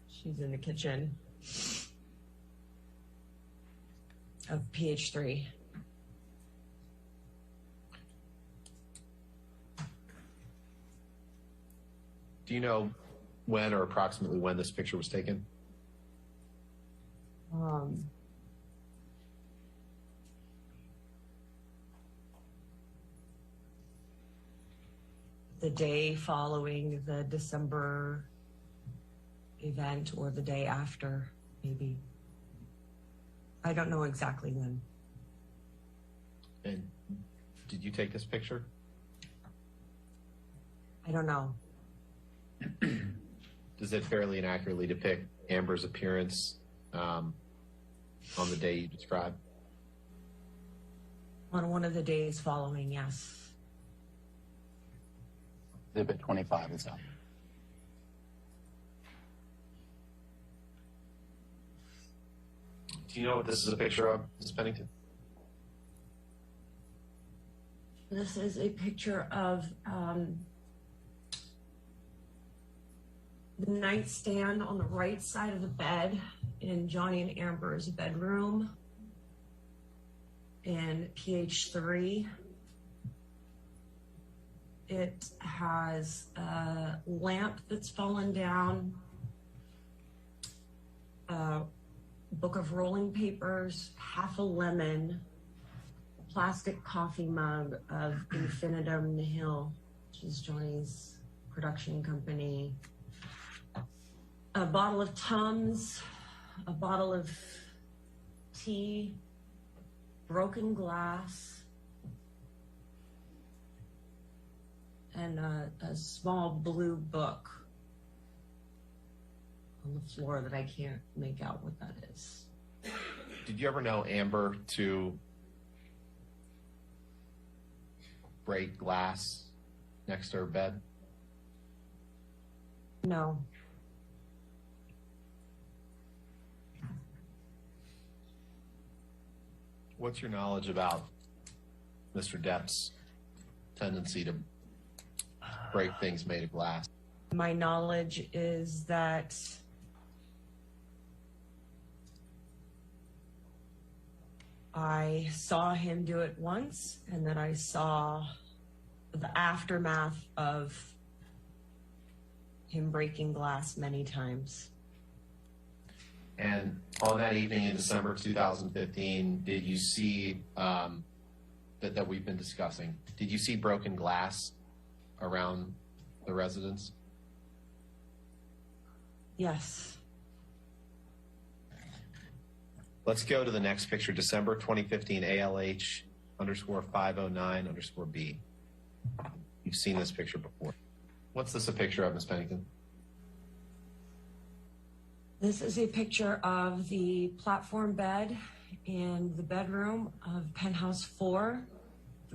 She's in the kitchen of PH3. Do you know when or approximately when this picture was taken? The day following the December event or the day after, maybe. I don't know exactly when. And did you take this picture? I don't know. Does it fairly and accurately depict Amber's appearance on the day you described? On one of the days following, yes. Exhibit 25 is up. Do you know what this is a picture of, Ms. Pennington? This is a picture of the nightstand on the right side of the bed in Johnny and Amber's bedroom in PH3. It has a lamp that's fallen down, a book of rolling papers, half a lemon, a plastic coffee mug of Infinitum Nihil, which is Johnny's production company, a bottle of Tums, a bottle of tea, broken glass, and a small blue book on the floor that I can't make out what that is. Did you ever know Amber to break glass next to her bed? No. What's your knowledge about Mr. Depp's tendency to break things made of glass? My knowledge is that I saw him do it once, and that I saw the aftermath of him breaking glass many times. And on that evening in December 2015, did you see that we've been discussing? Did you see broken glass around the residence? Yes. Let's go to the next picture, December 2015 ALH _509_B. You've seen this picture before. What's this a picture of, Ms. Pennington? This is a picture of the platform bed in the bedroom of penthouse 4.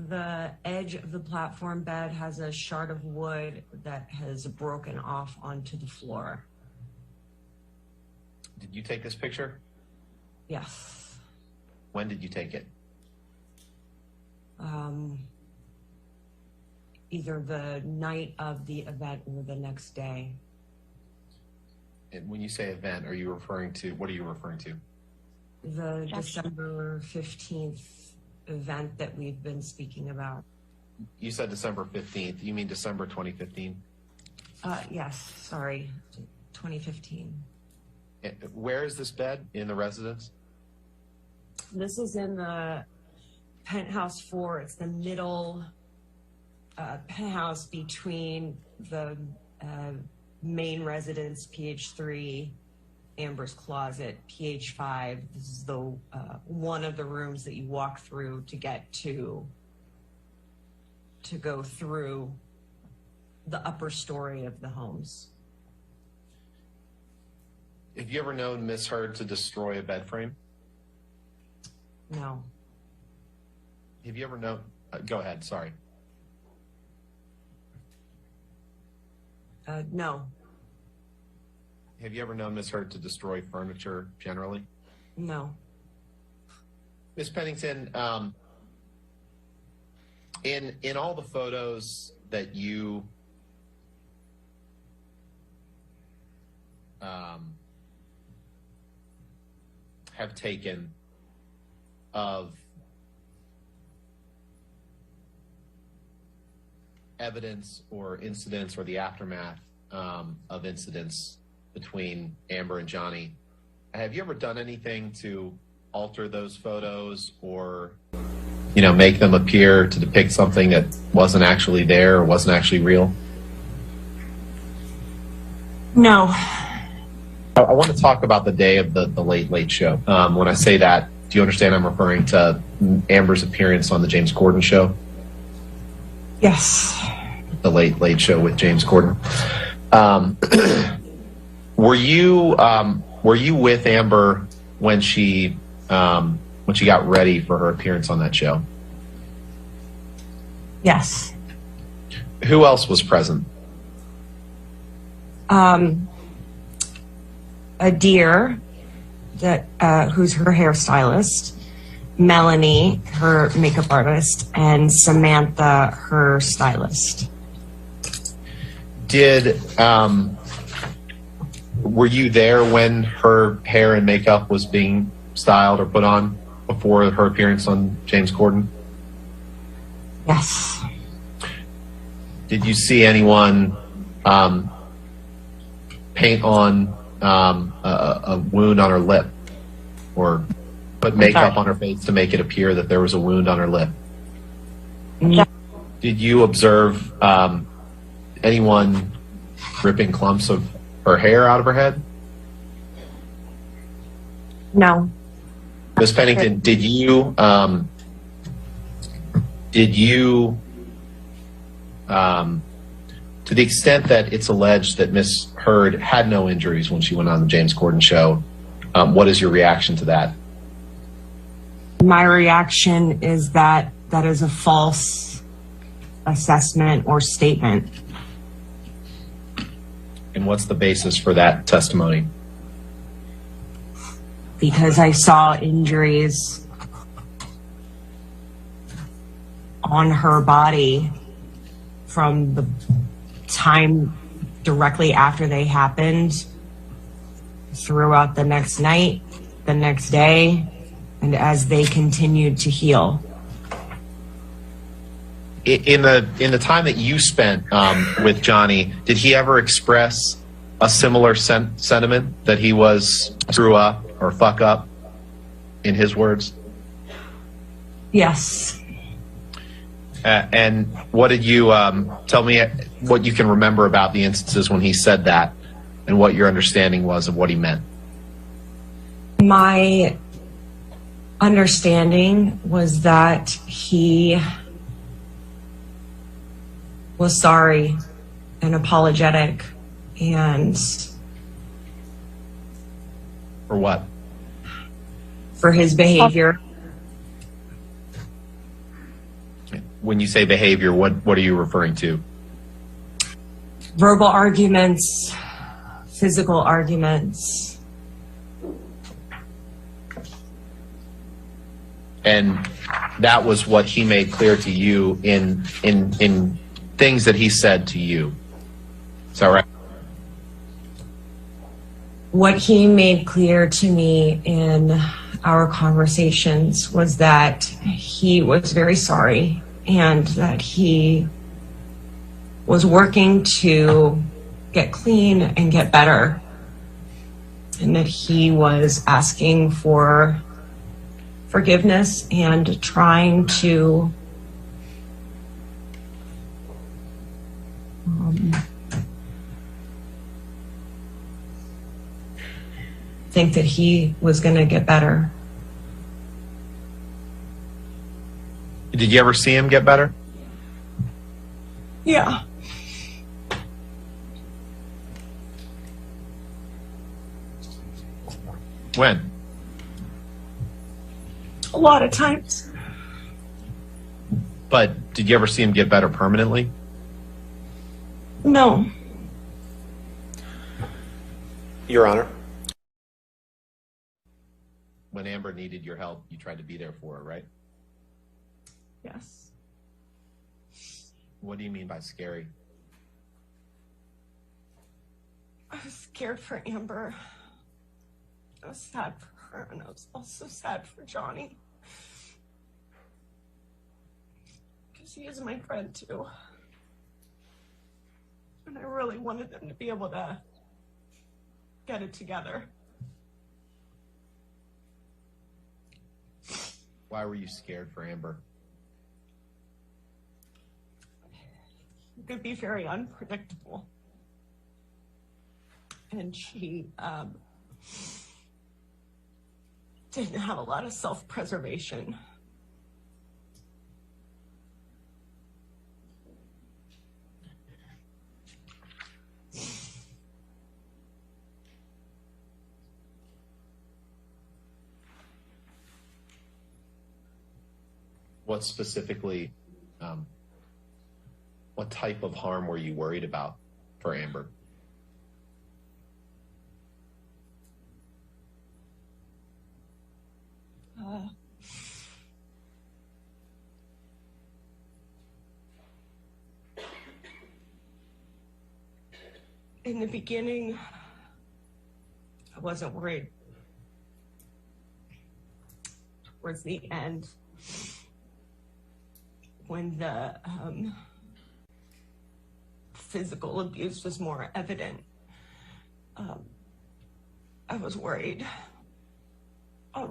The edge of the platform bed has a shard of wood that has broken off onto the floor. Did you take this picture? Yes. When did you take it? Either the night of the event or the next day. And when you say event, are you referring to, what are you referring to? The December 15th event that we've been speaking about. You said December 15th. You mean December 2015? Yes, sorry, 2015. Where is this bed in the residence? This is in the penthouse 4. It's the middle penthouse between the main residence, PH3, Amber's closet, PH5. This is the one of the rooms that you walk through to get to go through the upper story of the homes. Have you ever known Miss Heard to destroy a bed frame? No. Have you ever known? Go ahead. Sorry. No. Have you ever known Miss Heard to destroy furniture generally? No. Miss Pennington, in all the photos that you have taken of evidence or incidents or the aftermath of incidents between Amber and Johnny, have you ever done anything to alter those photos or, you know, make them appear to depict something that wasn't actually there or wasn't actually real? No. I want to talk about the day of the Late Show. When I say that, do you understand I'm referring to Amber's appearance on the James Corden show? Yes. The Late Show with James Corden. Were you with Amber when she got ready for her appearance on that show? Yes. Who else was present? Adir, who's her hairstylist, Melanie, her makeup artist, and Samantha, her stylist. Were you there when her hair and makeup was being styled or put on before her appearance on James Corden? Yes. Did you see anyone paint on a wound on her lip or put makeup on her face to make it appear that there was a wound on her lip? No. Did you observe anyone ripping clumps of her hair out of her head? No. Ms. Pennington, did you to the extent that it's alleged that Ms. Heard had no injuries when she went on the James Corden show, what is your reaction to that? My reaction is that that is a false assessment or statement. And what's the basis for that testimony? Because I saw injuries on her body from the time directly after they happened throughout the next night, the next day, and as they continued to heal. In the time that you spent with Johnny, did he ever express a similar sentiment that he was screw up or fuck up, in his words? Yes. And what did you tell me what you can remember about the instances when he said that and what your understanding was of what he meant? My understanding was that he was sorry and apologetic and for what? for his behavior. When you say behavior, what are you referring to? Verbal arguments, physical arguments. And that was what he made clear to you in things that he said to you. Is that right? What he made clear to me in our conversations was that he was very sorry and that he was working to get clean and get better, and that he was asking for forgiveness and trying to think that he was going to get better. Did you ever see him get better? Yeah. When? A lot of times. But did you ever see him get better permanently? No. Your Honor. When Amber needed your help, you tried to be there for her, right? Yes. What do you mean by scary? I was scared for Amber. I was sad for her, and I was also sad for Johnny. Because he is my friend, too. And I really wanted them to be able to get it together. Why were you scared for Amber? It could be very unpredictable. And she didn't have a lot of self-preservation. What specifically, what type of harm were you worried about for Amber? In the beginning, I wasn't worried. Towards the end, when the physical abuse was more evident, I was worried. I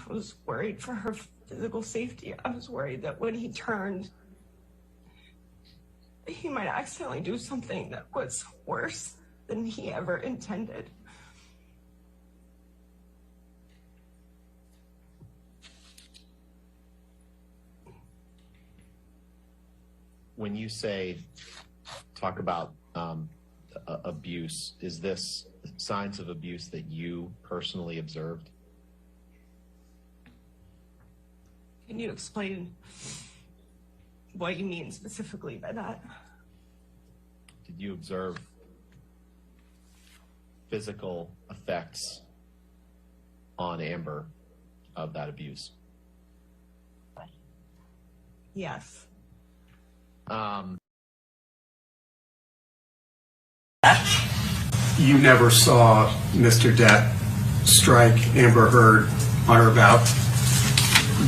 was worried for her physical safety. I was worried that when he turned, he might accidentally do something that was worse than he ever intended. When you say, talk about abuse, is this signs of abuse that you personally observed? Can you explain what you mean specifically by that? Did you observe physical effects on Amber of that abuse? Yes. You never saw Mr. Depp strike Amber Heard on or about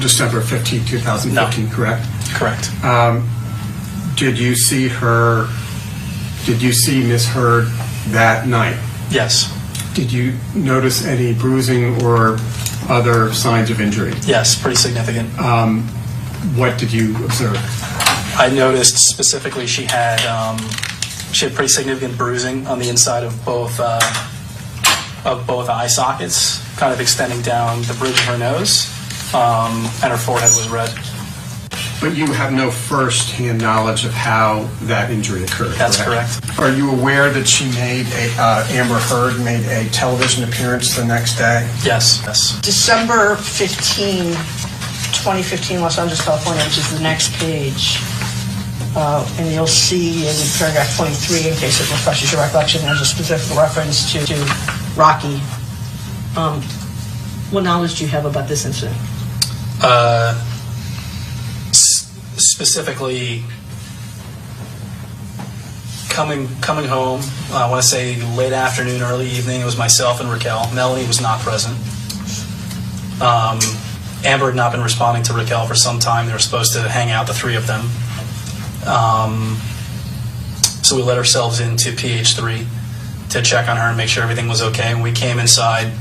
December 15, 2015, no. Correct? Correct. Did you see Ms. Heard that night? Yes. Did you notice any bruising or other signs of injury? Yes, pretty significant. What did you observe? I noticed specifically she had pretty significant bruising on the inside of both eye sockets, kind of extending down the bridge of her nose, and her forehead was red. But you have no first-hand knowledge of how that injury occurred. That's correct. Are you aware that Amber Heard made a television appearance the next day? Yes. Yes. December 15, 2015, Los Angeles, California, which is the next page. And you'll see in paragraph 23, in case it refreshes your recollection, there's a specific reference to Rocky. What knowledge do you have about this incident? Specifically, coming home, I want to say late afternoon, early evening, it was myself and Raquel. Melanie was not present. Amber had not been responding to Raquel for some time. They were supposed to hang out, the three of them. So we let ourselves into PH3 to check on her and make sure everything was okay. When we came inside,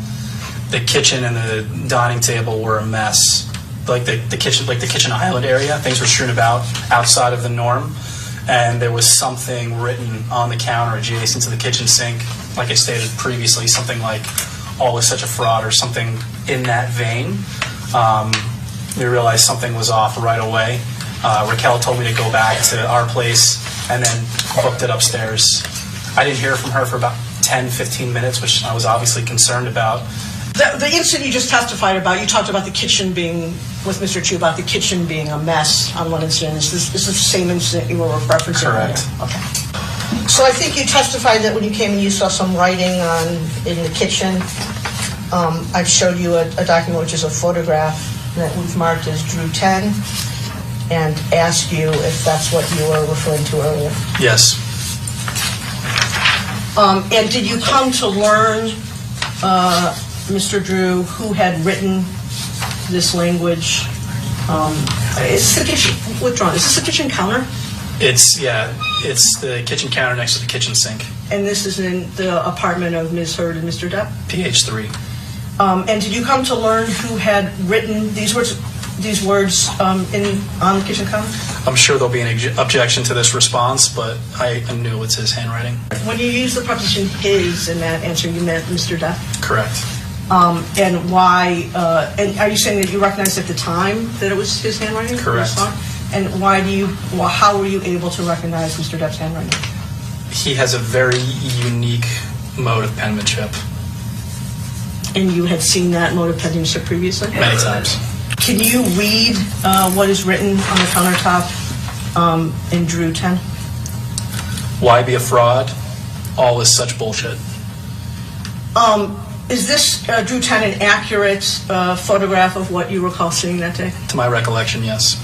the kitchen and the dining table were a mess. Like the kitchen island area, things were strewn about outside of the norm, and there was something written on the counter adjacent to the kitchen sink, like I stated previously, something like "all is such a fraud" or something in that vein. We realized something was off right away. Raquel told me to go back to our place and then booked it upstairs. I didn't hear from her for about 10-15 minutes, which I was obviously concerned about. The incident you just testified about, you talked about the kitchen being, with Mr. Chu, about the kitchen being a mess on one incident. Is this the same incident you were referencing? Correct. Okay. So I think you testified that when you came and you saw some writing in the kitchen. I've showed you a document which is a photograph that we've marked as Drew 10 and asked you if that's what you were referring to earlier. Yes. And did you come to learn, Mr. Drew, who had written this language? Is this the kitchen, withdrawn, is this the kitchen counter? It's the kitchen counter next to the kitchen sink. And this is in the apartment of Ms. Heard and Mr. Depp? PH3. And did you come to learn who had written these words on the kitchen counter? I'm sure there'll be an objection to this response, but I knew it's his handwriting. When you use the preposition "his" in that answer, you meant Mr. Depp? Correct. And why? And are you saying that you recognized at the time that it was his handwriting? Correct. And why do you? Well, how were you able to recognize Mr. Depp's handwriting? He has a very unique mode of penmanship. And you had seen that mode of penmanship previously? Many times. Can you read what is written on the countertop in Drew 10? Why be a fraud? All is such bullshit. Is this, Drew 10, an accurate photograph of what you recall seeing that day? To my recollection, yes.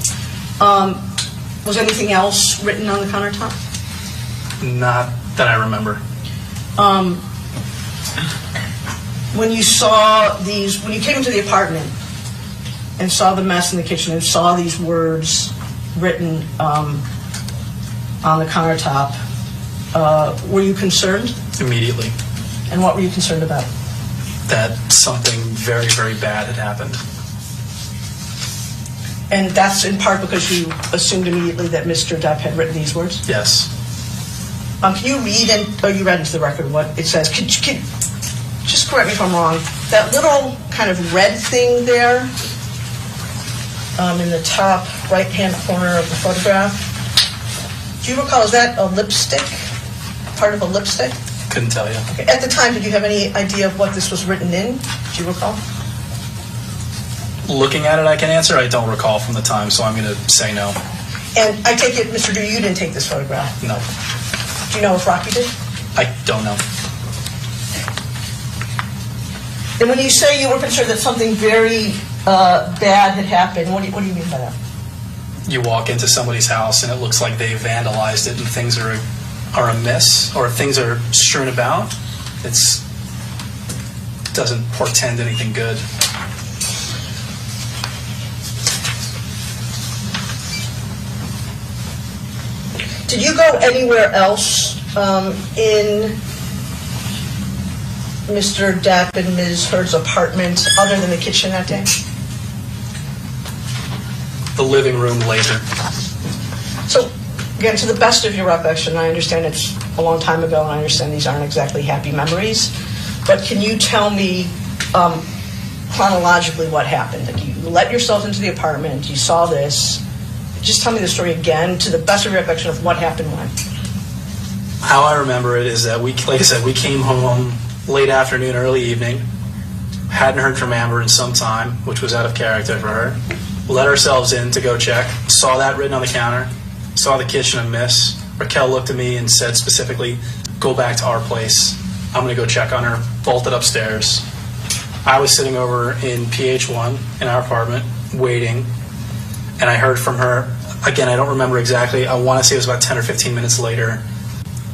Was anything else written on the countertop? Not that I remember. When you saw these, when you came into the apartment and saw the mess in the kitchen and saw these words written on the countertop, were you concerned? Immediately. And what were you concerned about? That something very, very bad had happened. And that's in part because you assumed immediately that Mr. Depp had written these words? Yes. Can you read, you read into the record what it says. Just correct me if I'm wrong. That little kind of red thing there in the top right-hand corner of the photograph, do you recall, is that a lipstick? Part of a lipstick? Couldn't tell you. Okay. At the time, did you have any idea of what this was written in? Do you recall? Looking at it, I can answer. I don't recall from the time, so I'm going to say no. And I take it, Mr. Drew, you didn't take this photograph? No. Do you know if Rocky did? I don't know. And when you say you were concerned that something very bad had happened, what do you mean by that? You walk into somebody's house and it looks like they vandalized it and things are amiss or things are strewn about. It doesn't portend anything good. Did you go anywhere else in Mr. Depp and Ms. Heard's apartment other than the kitchen that day? The living room later. So, again, to the best of your recollection, I understand it's a long time ago and I understand these aren't exactly happy memories, but can you tell me chronologically what happened? Like you let yourself into the apartment, you saw this, just tell me the story again to the best of your recollection of what happened when. How I remember it is that like I said, we came home late afternoon, early evening. Hadn't heard from Amber in some time, which was out of character for her. Let ourselves in to go check. Saw that written on the counter. Saw the kitchen amiss. Raquel looked at me and said specifically, "Go back to our place. I'm going to go check on her." Bolted upstairs. I was sitting over in PH1 in our apartment waiting, and I heard from her. Again, I don't remember exactly. I want to say it was about 10 or 15 minutes later.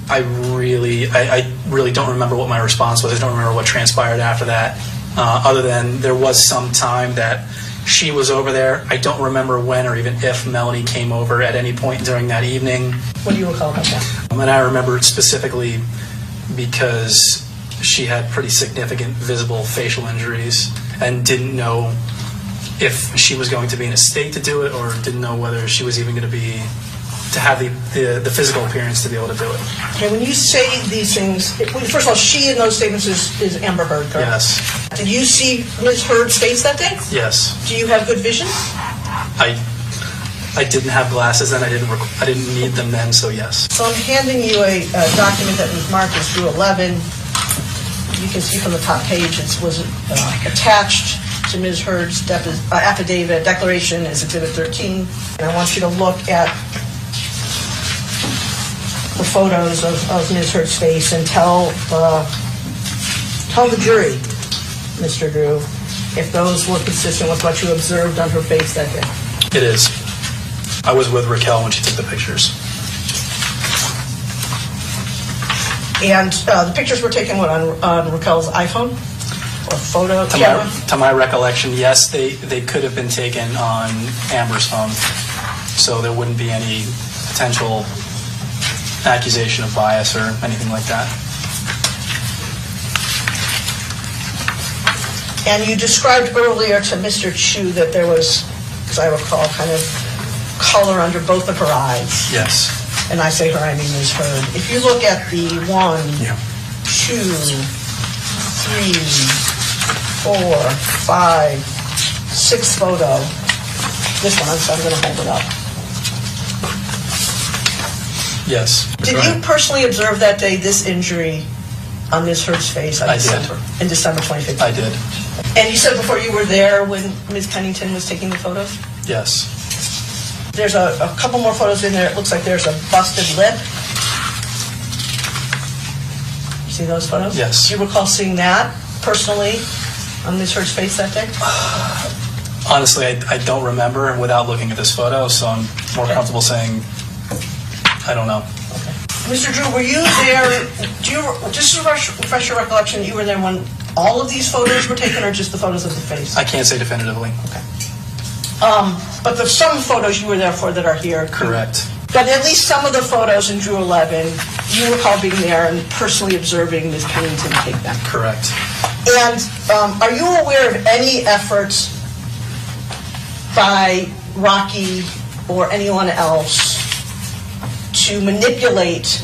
I really don't remember what my response was. I don't remember what transpired after that, other than there was some time that she was over there. I don't remember when or even if Melanie came over at any point during that evening. What do you recall about that? And I remember it specifically because she had pretty significant visible facial injuries and didn't know if she was going to be in a state to do it, or didn't know whether she was even going to have the physical appearance to be able to do it. Okay, when you say these things, first of all, she in those statements is Amber Heard, correct? Yes. Did you see Ms. Heard's face that day? Yes. Do you have good vision? I didn't have glasses then. I didn't need them then. So yes. So I'm handing you a document that was marked as through 11. You can see from the top page it was attached to Ms. Heard's affidavit declaration as Exhibit 13. And I want you to look at the photos of Ms. Heard's face and tell the jury, Mr. Drew, if those were consistent with what you observed on her face that day. It is. I was with Raquel when she took the pictures. And the pictures were taken on Raquel's iPhone or photo camera? To my recollection, yes, they could have been taken on Amber's phone, so there wouldn't be any potential accusation of bias or anything like that. And you described earlier to Mr. Chu that there was, as I recall, kind of color under both of her eyes. Yes. And I say her, I mean Ms. Heard. If you look at the 1, 2, 3, 4, 5, 6 photo, this one, so I'm going to hold it up. Yes. Did you personally observe that day this injury on Ms. Heard's face? I did. In December 2015? I did. And you said before you were there when Ms. Pennington was taking the photos? Yes. There's a couple more photos in there. It looks like there's a busted lip. See those photos? Yes. Do you recall seeing that personally on Ms. Heard's face that day? Honestly, I don't remember without looking at this photo, so I'm more comfortable saying I don't know. Okay. Mr. Drew, were you there? Do you just to refresh your recollection? You were there when all of these photos were taken, or just the photos of the face? I can't say definitively. Okay. But there's some photos you were there for that are here. Correct. But at least some of the photos in Drew 11, you recall being there and personally observing Ms. Pennington take them. Correct. And are you aware of any efforts by Rocky or anyone else to manipulate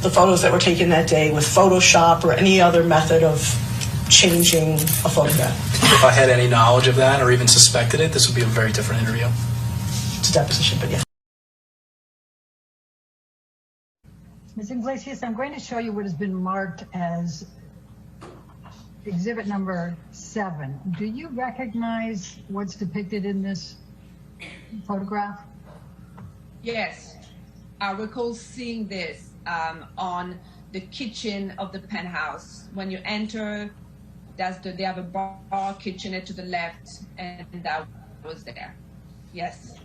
the photos that were taken that day with Photoshop or any other method of changing a photograph? If I had any knowledge of that or even suspected it, this would be a very different interview. It's a deposition, but yeah. Ms. Inglessis, I'm going to show you what has been marked as exhibit number 7. Do you recognize what's depicted in this photograph? Yes, I recall seeing this on the kitchen of the penthouse. When you enter, they have a bar kitchenette to the left, and that was there. Yes.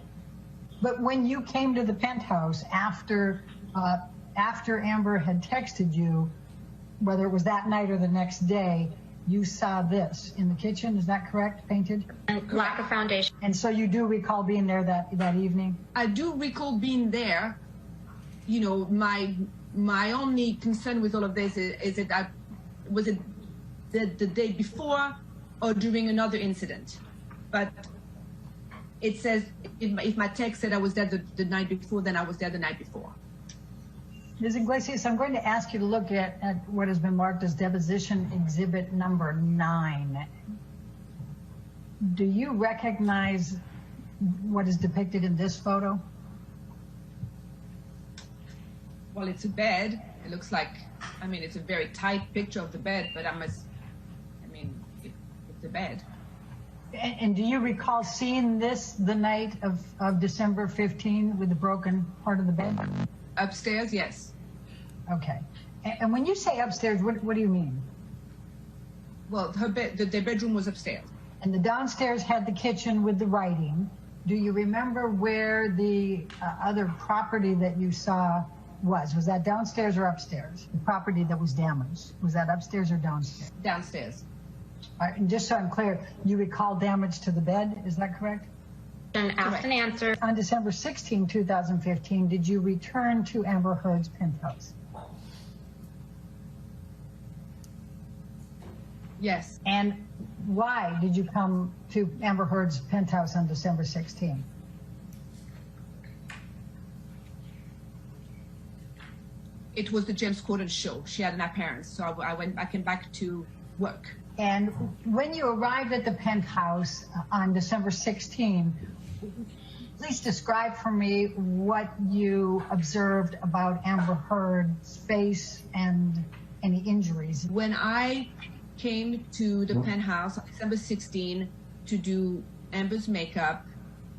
But when you came to the penthouse after Amber had texted you, whether it was that night or the next day, you saw this in the kitchen. Is that correct? Painted? And lack of foundation. And so you do recall being there that evening? I do recall being there. You know, my only concern with all of this is that was it the day before or during another incident. But it says, if my text said I was there the night before, then I was there the night before. Ms. Inglessis, I'm going to ask you to look at what has been marked as deposition exhibit number 9. Do you recognize what is depicted in this photo? Well, it's a bed. It looks like, I mean, it's a very tight picture of the bed, but it's a bed. And do you recall seeing this the night of December 15 with the broken part of the bed? Upstairs, yes. Okay. And when you say upstairs, what do you mean? Well, her bed, the bedroom was upstairs. And the downstairs had the kitchen with the writing. Do you remember where the other property that you saw was? Was that downstairs or upstairs? The property that was damaged. Was that upstairs or downstairs? Downstairs. All right, and just so I'm clear, you recall damage to the bed, is that correct? And asked and answered. On December 16, 2015, did you return to Amber Heard's penthouse? Yes. And why did you come to Amber Heard's penthouse on December 16? It was the James Corden show. She had an appearance, so I came back to work. And when you arrived at the penthouse on December 16, please describe for me what you observed about Amber Heard's face and any injuries. When I came to the penthouse on December 16 to do Amber's makeup,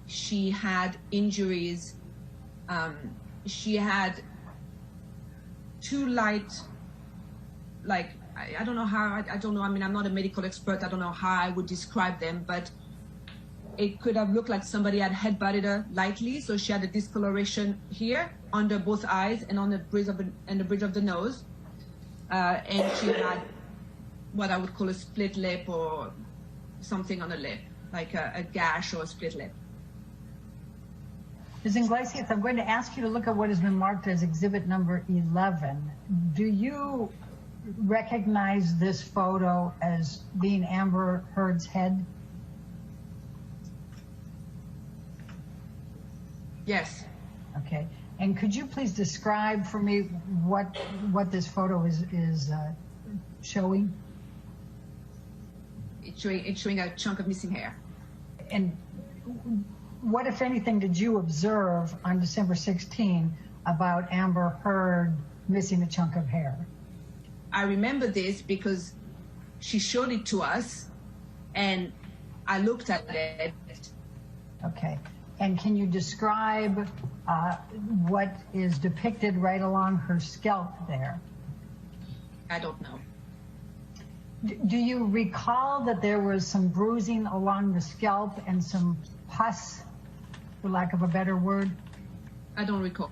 she had injuries. She had two light, like, I don't know how, I don't know, I mean, I'm not a medical expert, I don't know how I would describe them, but it could have looked like somebody had headbutted her lightly, so she had a discoloration here, under both eyes, and on the bridge of the nose. And she had what I would call a split lip or something on the lip, like a gash or a split lip. Ms. Inglessis, I'm going to ask you to look at what has been marked as exhibit number 11. Do you recognize this photo as being Amber Heard's head? Yes. Okay. And could you please describe for me what this photo is showing? It's showing a chunk of missing hair. And what, if anything, did you observe on December 16 about Amber Heard missing a chunk of hair? I remember this because she showed it to us, and I looked at it. Okay. And can you describe what is depicted right along her scalp there? I don't know. Do you recall that there was some bruising along the scalp and some pus, for lack of a better word? I don't recall.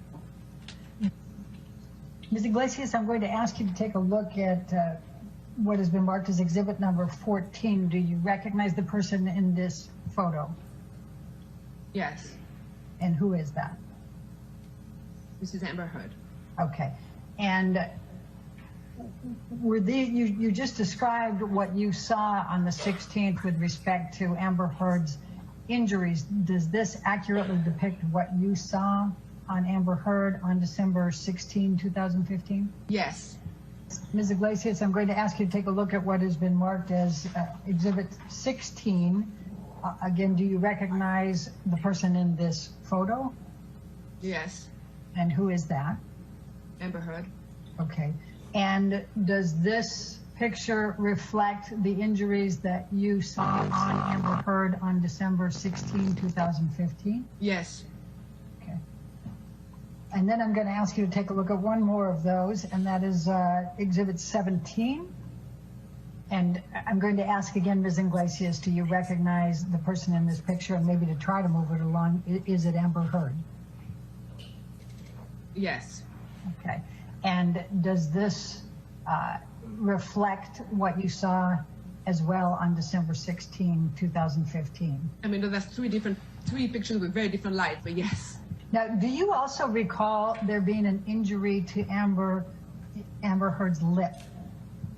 Ms. Inglessis, I'm going to ask you to take a look at what has been marked as exhibit number 14. Do you recognize the person in this photo? Yes. And who is that? This is Amber Heard. Okay. And were you just described what you saw on the 16th with respect to Amber Heard's injuries. Does this accurately depict what you saw on Amber Heard on December 16, 2015? Yes. Ms. Iglesias, I'm going to ask you to take a look at what has been marked as Exhibit 16. Again, do you recognize the person in this photo? Yes. And who is that? Amber Heard. Okay. And does this picture reflect the injuries that you saw on Amber Heard on December 16, 2015? Yes. Okay. And then I'm going to ask you to take a look at one more of those, and that is Exhibit 17. And I'm going to ask again, Ms. Inglesias, do you recognize the person in this picture, and maybe to try to move it along, is it Amber Heard? Yes. Okay. And does this reflect what you saw as well on December 16, 2015? I mean, that's three pictures with very different light, but yes. Now, do you also recall there being an injury to Amber Heard's lip?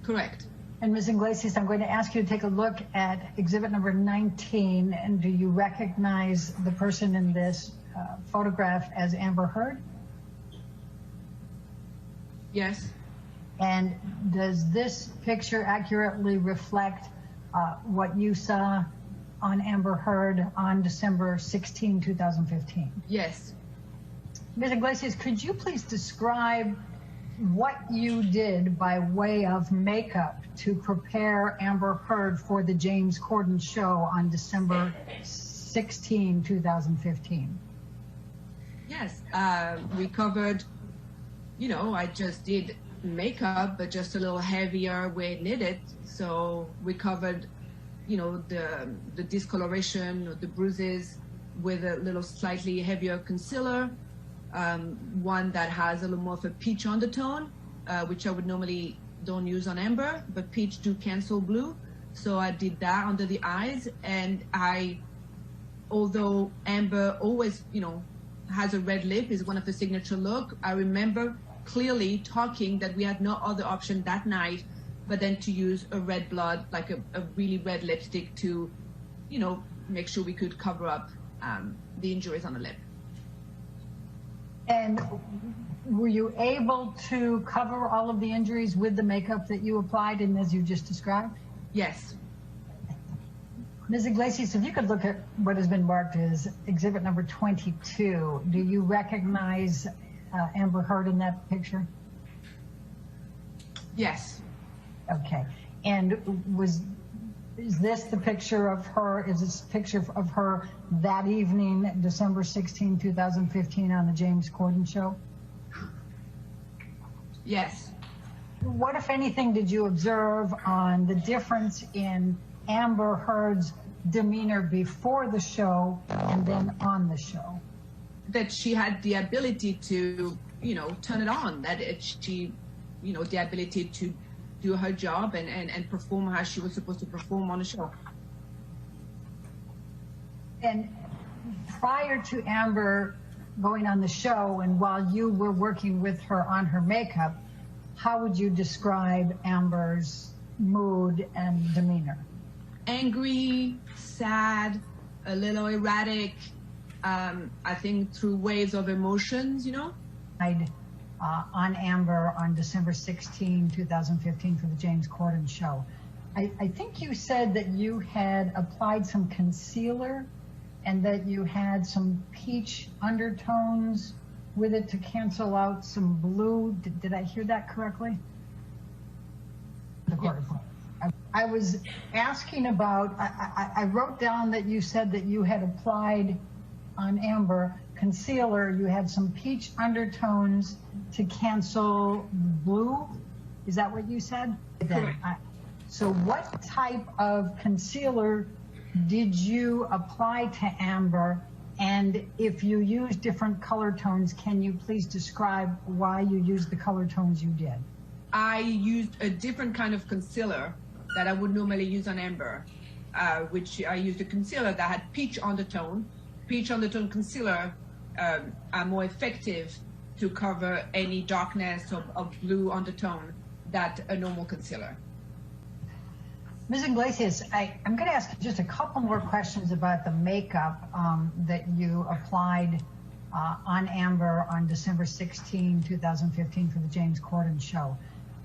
Correct. And Ms. Inglesias, I'm going to ask you to take a look at exhibit number 19, and do you recognize the person in this photograph as Amber Heard? Yes. And does this picture accurately reflect what you saw on Amber Heard on December 16, 2015? Yes. Ms. Inglessis, could you please describe what you did by way of makeup to prepare Amber Heard for the James Corden show on December 16, 2015? Yes, we covered, I just did makeup, but just a little heavier where it needed. So we covered, the discoloration, the bruises with a little slightly heavier concealer, one that has a little more of a peach undertone, which I would normally don't use on Amber, but peach do cancel blue. So I did that under the eyes, and although Amber always, has a red lip, is one of the signature look, I remember clearly talking that we had no other option that night but then to use a red blood, like a really red lipstick to, make sure we could cover up the injuries on the lip. And were you able to cover all of the injuries with the makeup that you applied and as you just described? Yes. Ms. Inglessis, if you could look at what has been marked as exhibit number 22, do you recognize Amber Heard in that picture? Yes. Okay. And is this the picture of her, is this a picture of her that evening, December 16, 2015 on the James Corden show? Yes. What, if anything, did you observe on the difference in Amber Heard's demeanor before the show and then on the show? That she had the ability to, turn it on, that she, the ability to do her job and perform how she was supposed to perform on the show. And prior to Amber going on the show and while you were working with her on her makeup, how would you describe Amber's mood and demeanor? Angry, sad, a little erratic, I think through waves of emotions, on Amber on December 16, 2015 for the James Corden show. I think you said that you had applied some concealer and that you had some peach undertones with it to cancel out some blue. Did I hear that correctly? Yes. I was asking about, I wrote down that you said that you had applied on Amber concealer, you had some peach undertones to cancel blue. Is that what you said? Correct. So what type of concealer did you apply to Amber? And if you use different color tones, can you please describe why you used the color tones you did? I used a different kind of concealer that I would normally use on Amber, which I used a concealer that had peach undertone. Peach undertone concealer are more effective to cover any darkness of blue undertone than a normal concealer. Ms. Inglessis, I'm going to ask just a couple more questions about the makeup that you applied on Amber on December 16, 2015 for the James Corden show.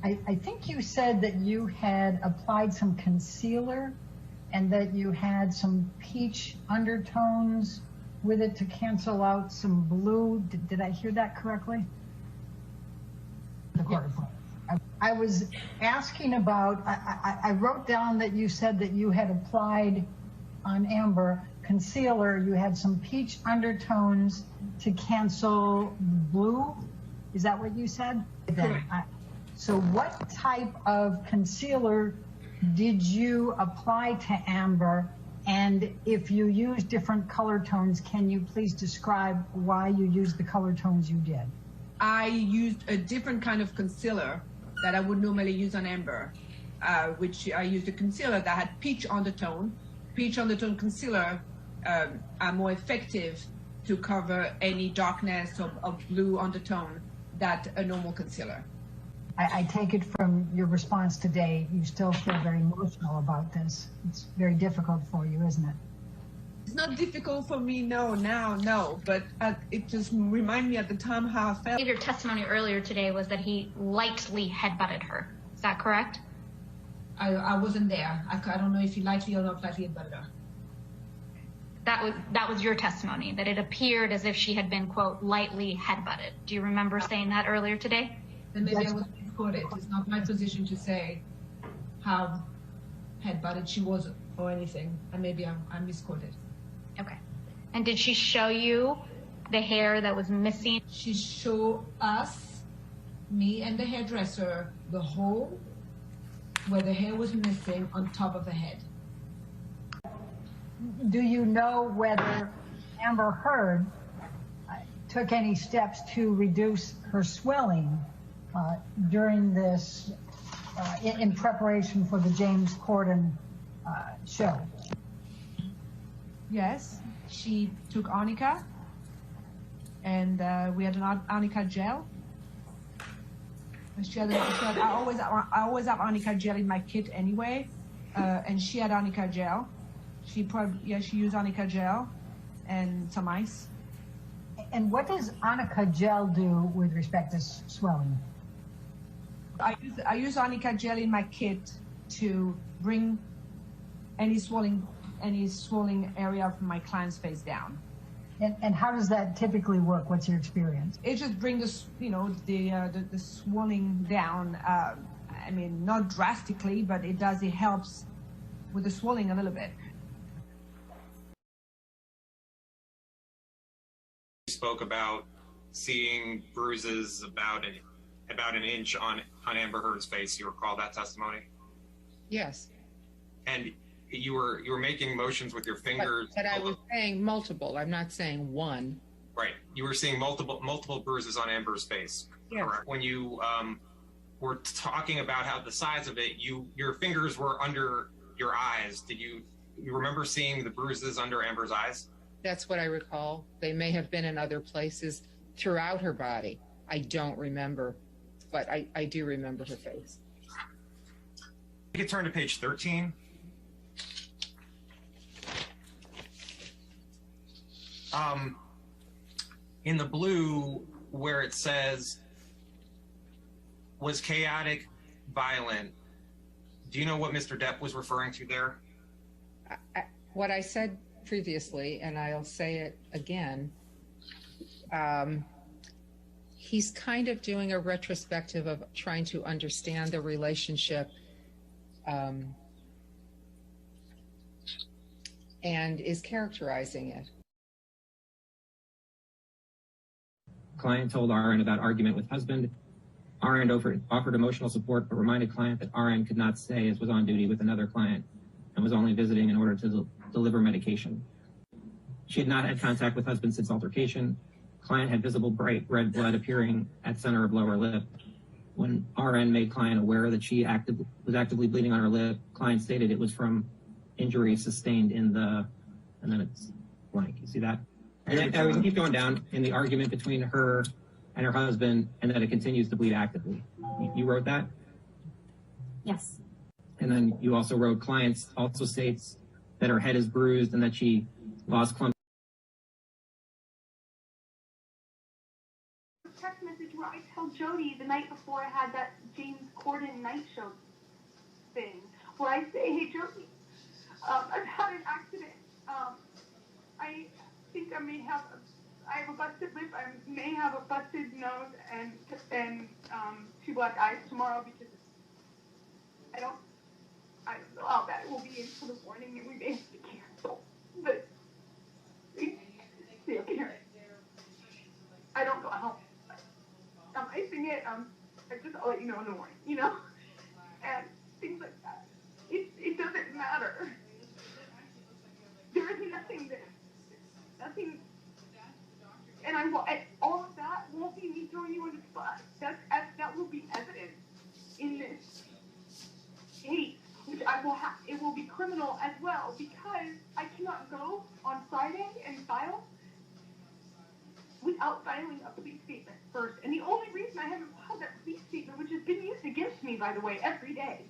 I think you said that you had applied some concealer and that you had some peach undertones with it to cancel out some blue. Did I hear that correctly? Yes. I was asking about, I wrote down that you said that you had applied on Amber concealer, you had some peach undertones to cancel blue. Is that what you said? Correct. So what type of concealer did you apply to Amber? And if you use different color tones, can you please describe why you used the color tones you did? I used a different kind of concealer that I would normally use on Amber, which I used a concealer that had peach undertone. Peach undertone concealer are more effective to cover any darkness of blue undertone than a normal concealer. I take it from your response today, you still feel very emotional about this. It's very difficult for you, isn't it? It's not difficult for me, no, but it just reminded me at the time how I felt. Your testimony earlier today was that he lightly headbutted her. Is that correct? I wasn't there. I don't know if he lightly or not lightly headbutted her. That was your testimony, that it appeared as if she had been, quote, lightly headbutted. Do you remember saying that earlier today? Then maybe I was misquoted. It's not my position to say how headbutted she was or anything. And maybe I'm misquoted. Okay. And did she show you the hair that was missing? She showed us, me and the hairdresser, the hole where the hair was missing on top of the head. Do you know whether Amber Heard took any steps to reduce her swelling during this, in preparation for the James Corden show? Yes, she took arnica, and we had an arnica gel. I always have arnica gel in my kit anyway, and she had arnica gel. She used arnica gel and some ice. And what does arnica gel do with respect to swelling? I use arnica gel in my kit to bring any swelling area of my client's face down. And how does that typically work? What's your experience? It just brings the swelling down. I mean, not drastically, but it helps with the swelling a little bit. Spoke about seeing bruises about an inch on Amber Heard's face. You recall that testimony? Yes. And you were making motions with your fingers. But I was saying multiple. I'm not saying one. Right. You were seeing multiple bruises on Amber's face. Yes. Correct. When you were talking about how the size of it, your fingers were under your eyes. Did you remember seeing the bruises under Amber's eyes? That's what I recall. They may have been in other places throughout her body. I don't remember, but I do remember her face. You could turn to page 13. In the blue, where it says, was chaotic, violent, do you know what Mr. Depp was referring to there? What I said previously, and I'll say it again, he's kind of doing a retrospective of trying to understand the relationship and is characterizing it. Client told RN about argument with husband. RN offered emotional support, but reminded client that RN could not stay as was on duty with another client and was only visiting in order to deliver medication. She had not had contact with husband since altercation. Client had visible bright red blood appearing at center of lower lip. When RN made client aware that she was actively bleeding on her lip, client stated it was from injuries sustained in the, and then it's blank. You see that? And then we can keep going down in the argument between her and her husband, and that it continues to bleed actively. You wrote that? Yes. And then you also wrote, clients also states that her head is bruised and that she lost clump. Text message where I tell Jody the night before I had that James Corden night show thing, where I say, hey Jody, I've had an accident. I think I have a busted lip. I may have a busted nose and 2 black eyes tomorrow because I don't know how bad it will be until the morning and we may have to cancel. But I don't know how. I'm icing it. I'll let you know in the morning, and things like that. It doesn't matter. There is nothing there. Nothing. And all of that won't be me throwing you under the bus. That will be evidence in this case, which it will be criminal as well, because I cannot go on Friday and file without filing a police statement first. And the only reason I haven't filed that police statement, which has been used against me, by the way, every day,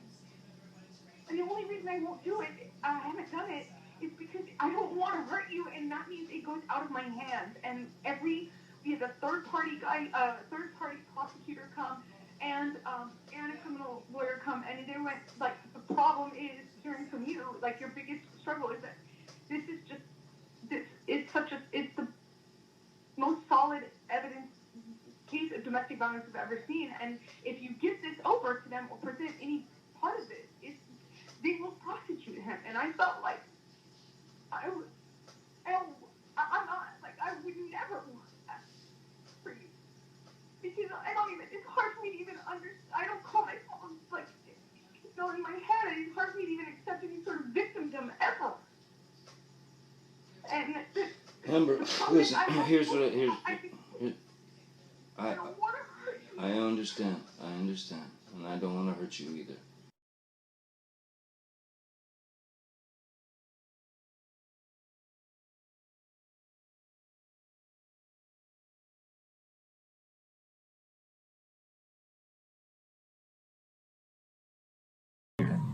and the only reason I won't do it, I haven't done it, is because I don't want to hurt you, and that means it goes out of my hands. And we had a third-party prosecutor come, and a criminal lawyer come, and they went, like, the problem is, hearing from you, like, your biggest struggle is that this is just, domestic violence I've ever seen. And if you give this over to them or present any part of it, they will prosecute him. And I felt like I'm not, like, I would never want that for you. Because I don't even, it's hard for me to even understand. I don't call myself, like, you know, in my head, it's hard for me to even accept any sort of victimdom ever. And Amber, listen, here's what I understand, and I don't want to hurt you either.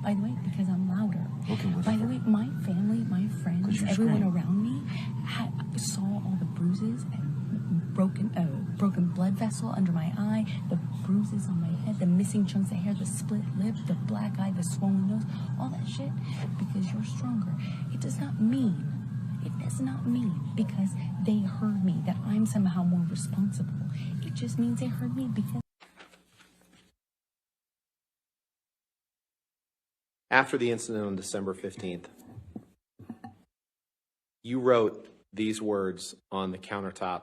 By the way, because I'm louder. Okay, By the way, my family, my friends, everyone around me saw all the bruises and broken blood vessel under my eye, the bruises on my head, the missing chunks of hair, the split lip, the black eye, the swollen nose, all that shit, because you're stronger. It does not mean because they heard me that I'm somehow more responsible. It just means they heard me because After the incident on December 15th, you wrote these words on the countertop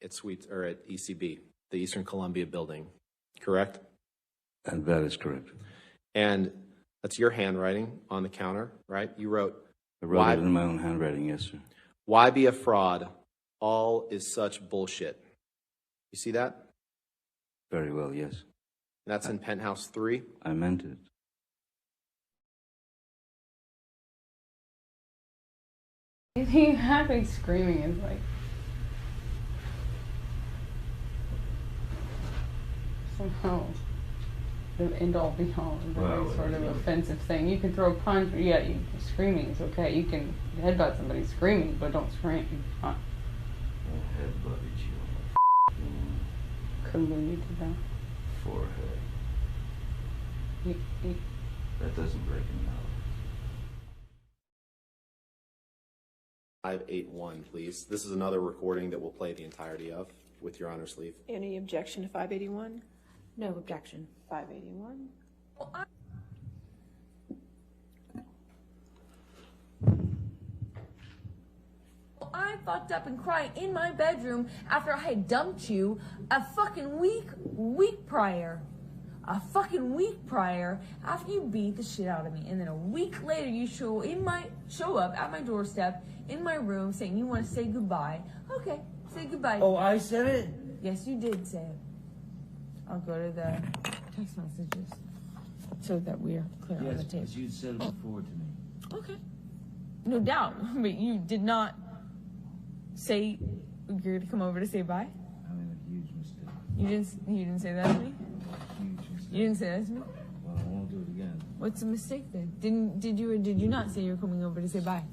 at ECB, the Eastern Columbia building, correct? And that is correct. And that's your handwriting on the counter, right? You wrote, I wrote it in my own handwriting, yes, sir. Why be a fraud? All is such bullshit. You see that? Very well, yes. That's in Penthouse 3? I meant it. He had me screaming is like somehow the end all be all, very sort of offensive thing. You can throw a punch, screaming is okay. You can headbutt somebody screaming, but don't scream. I headbutted you on the Couldn't believe you did that. forehead. That doesn't break a nose. 581, please. This is another recording that we'll play the entirety of with your honor's leave. Any objection to 581? No objection. 581. I fucked up and cried in my bedroom after I had dumped you a fucking week prior. A fucking week prior after you beat the shit out of me. And then a week later you show up at my doorstep in my room saying you want to say goodbye. Okay, say goodbye. Oh, I said it? Yes, you did say it. I'll go to the text messages so that we're clear on the tape. Yes, you said it before to me. Okay. No doubt. But you did not say you're going to come over to say bye? I made a huge mistake. You didn't say that to me? You didn't say that to me? Well, I won't do it again. What's the mistake then? Did you or did you not say you were coming over to say bye?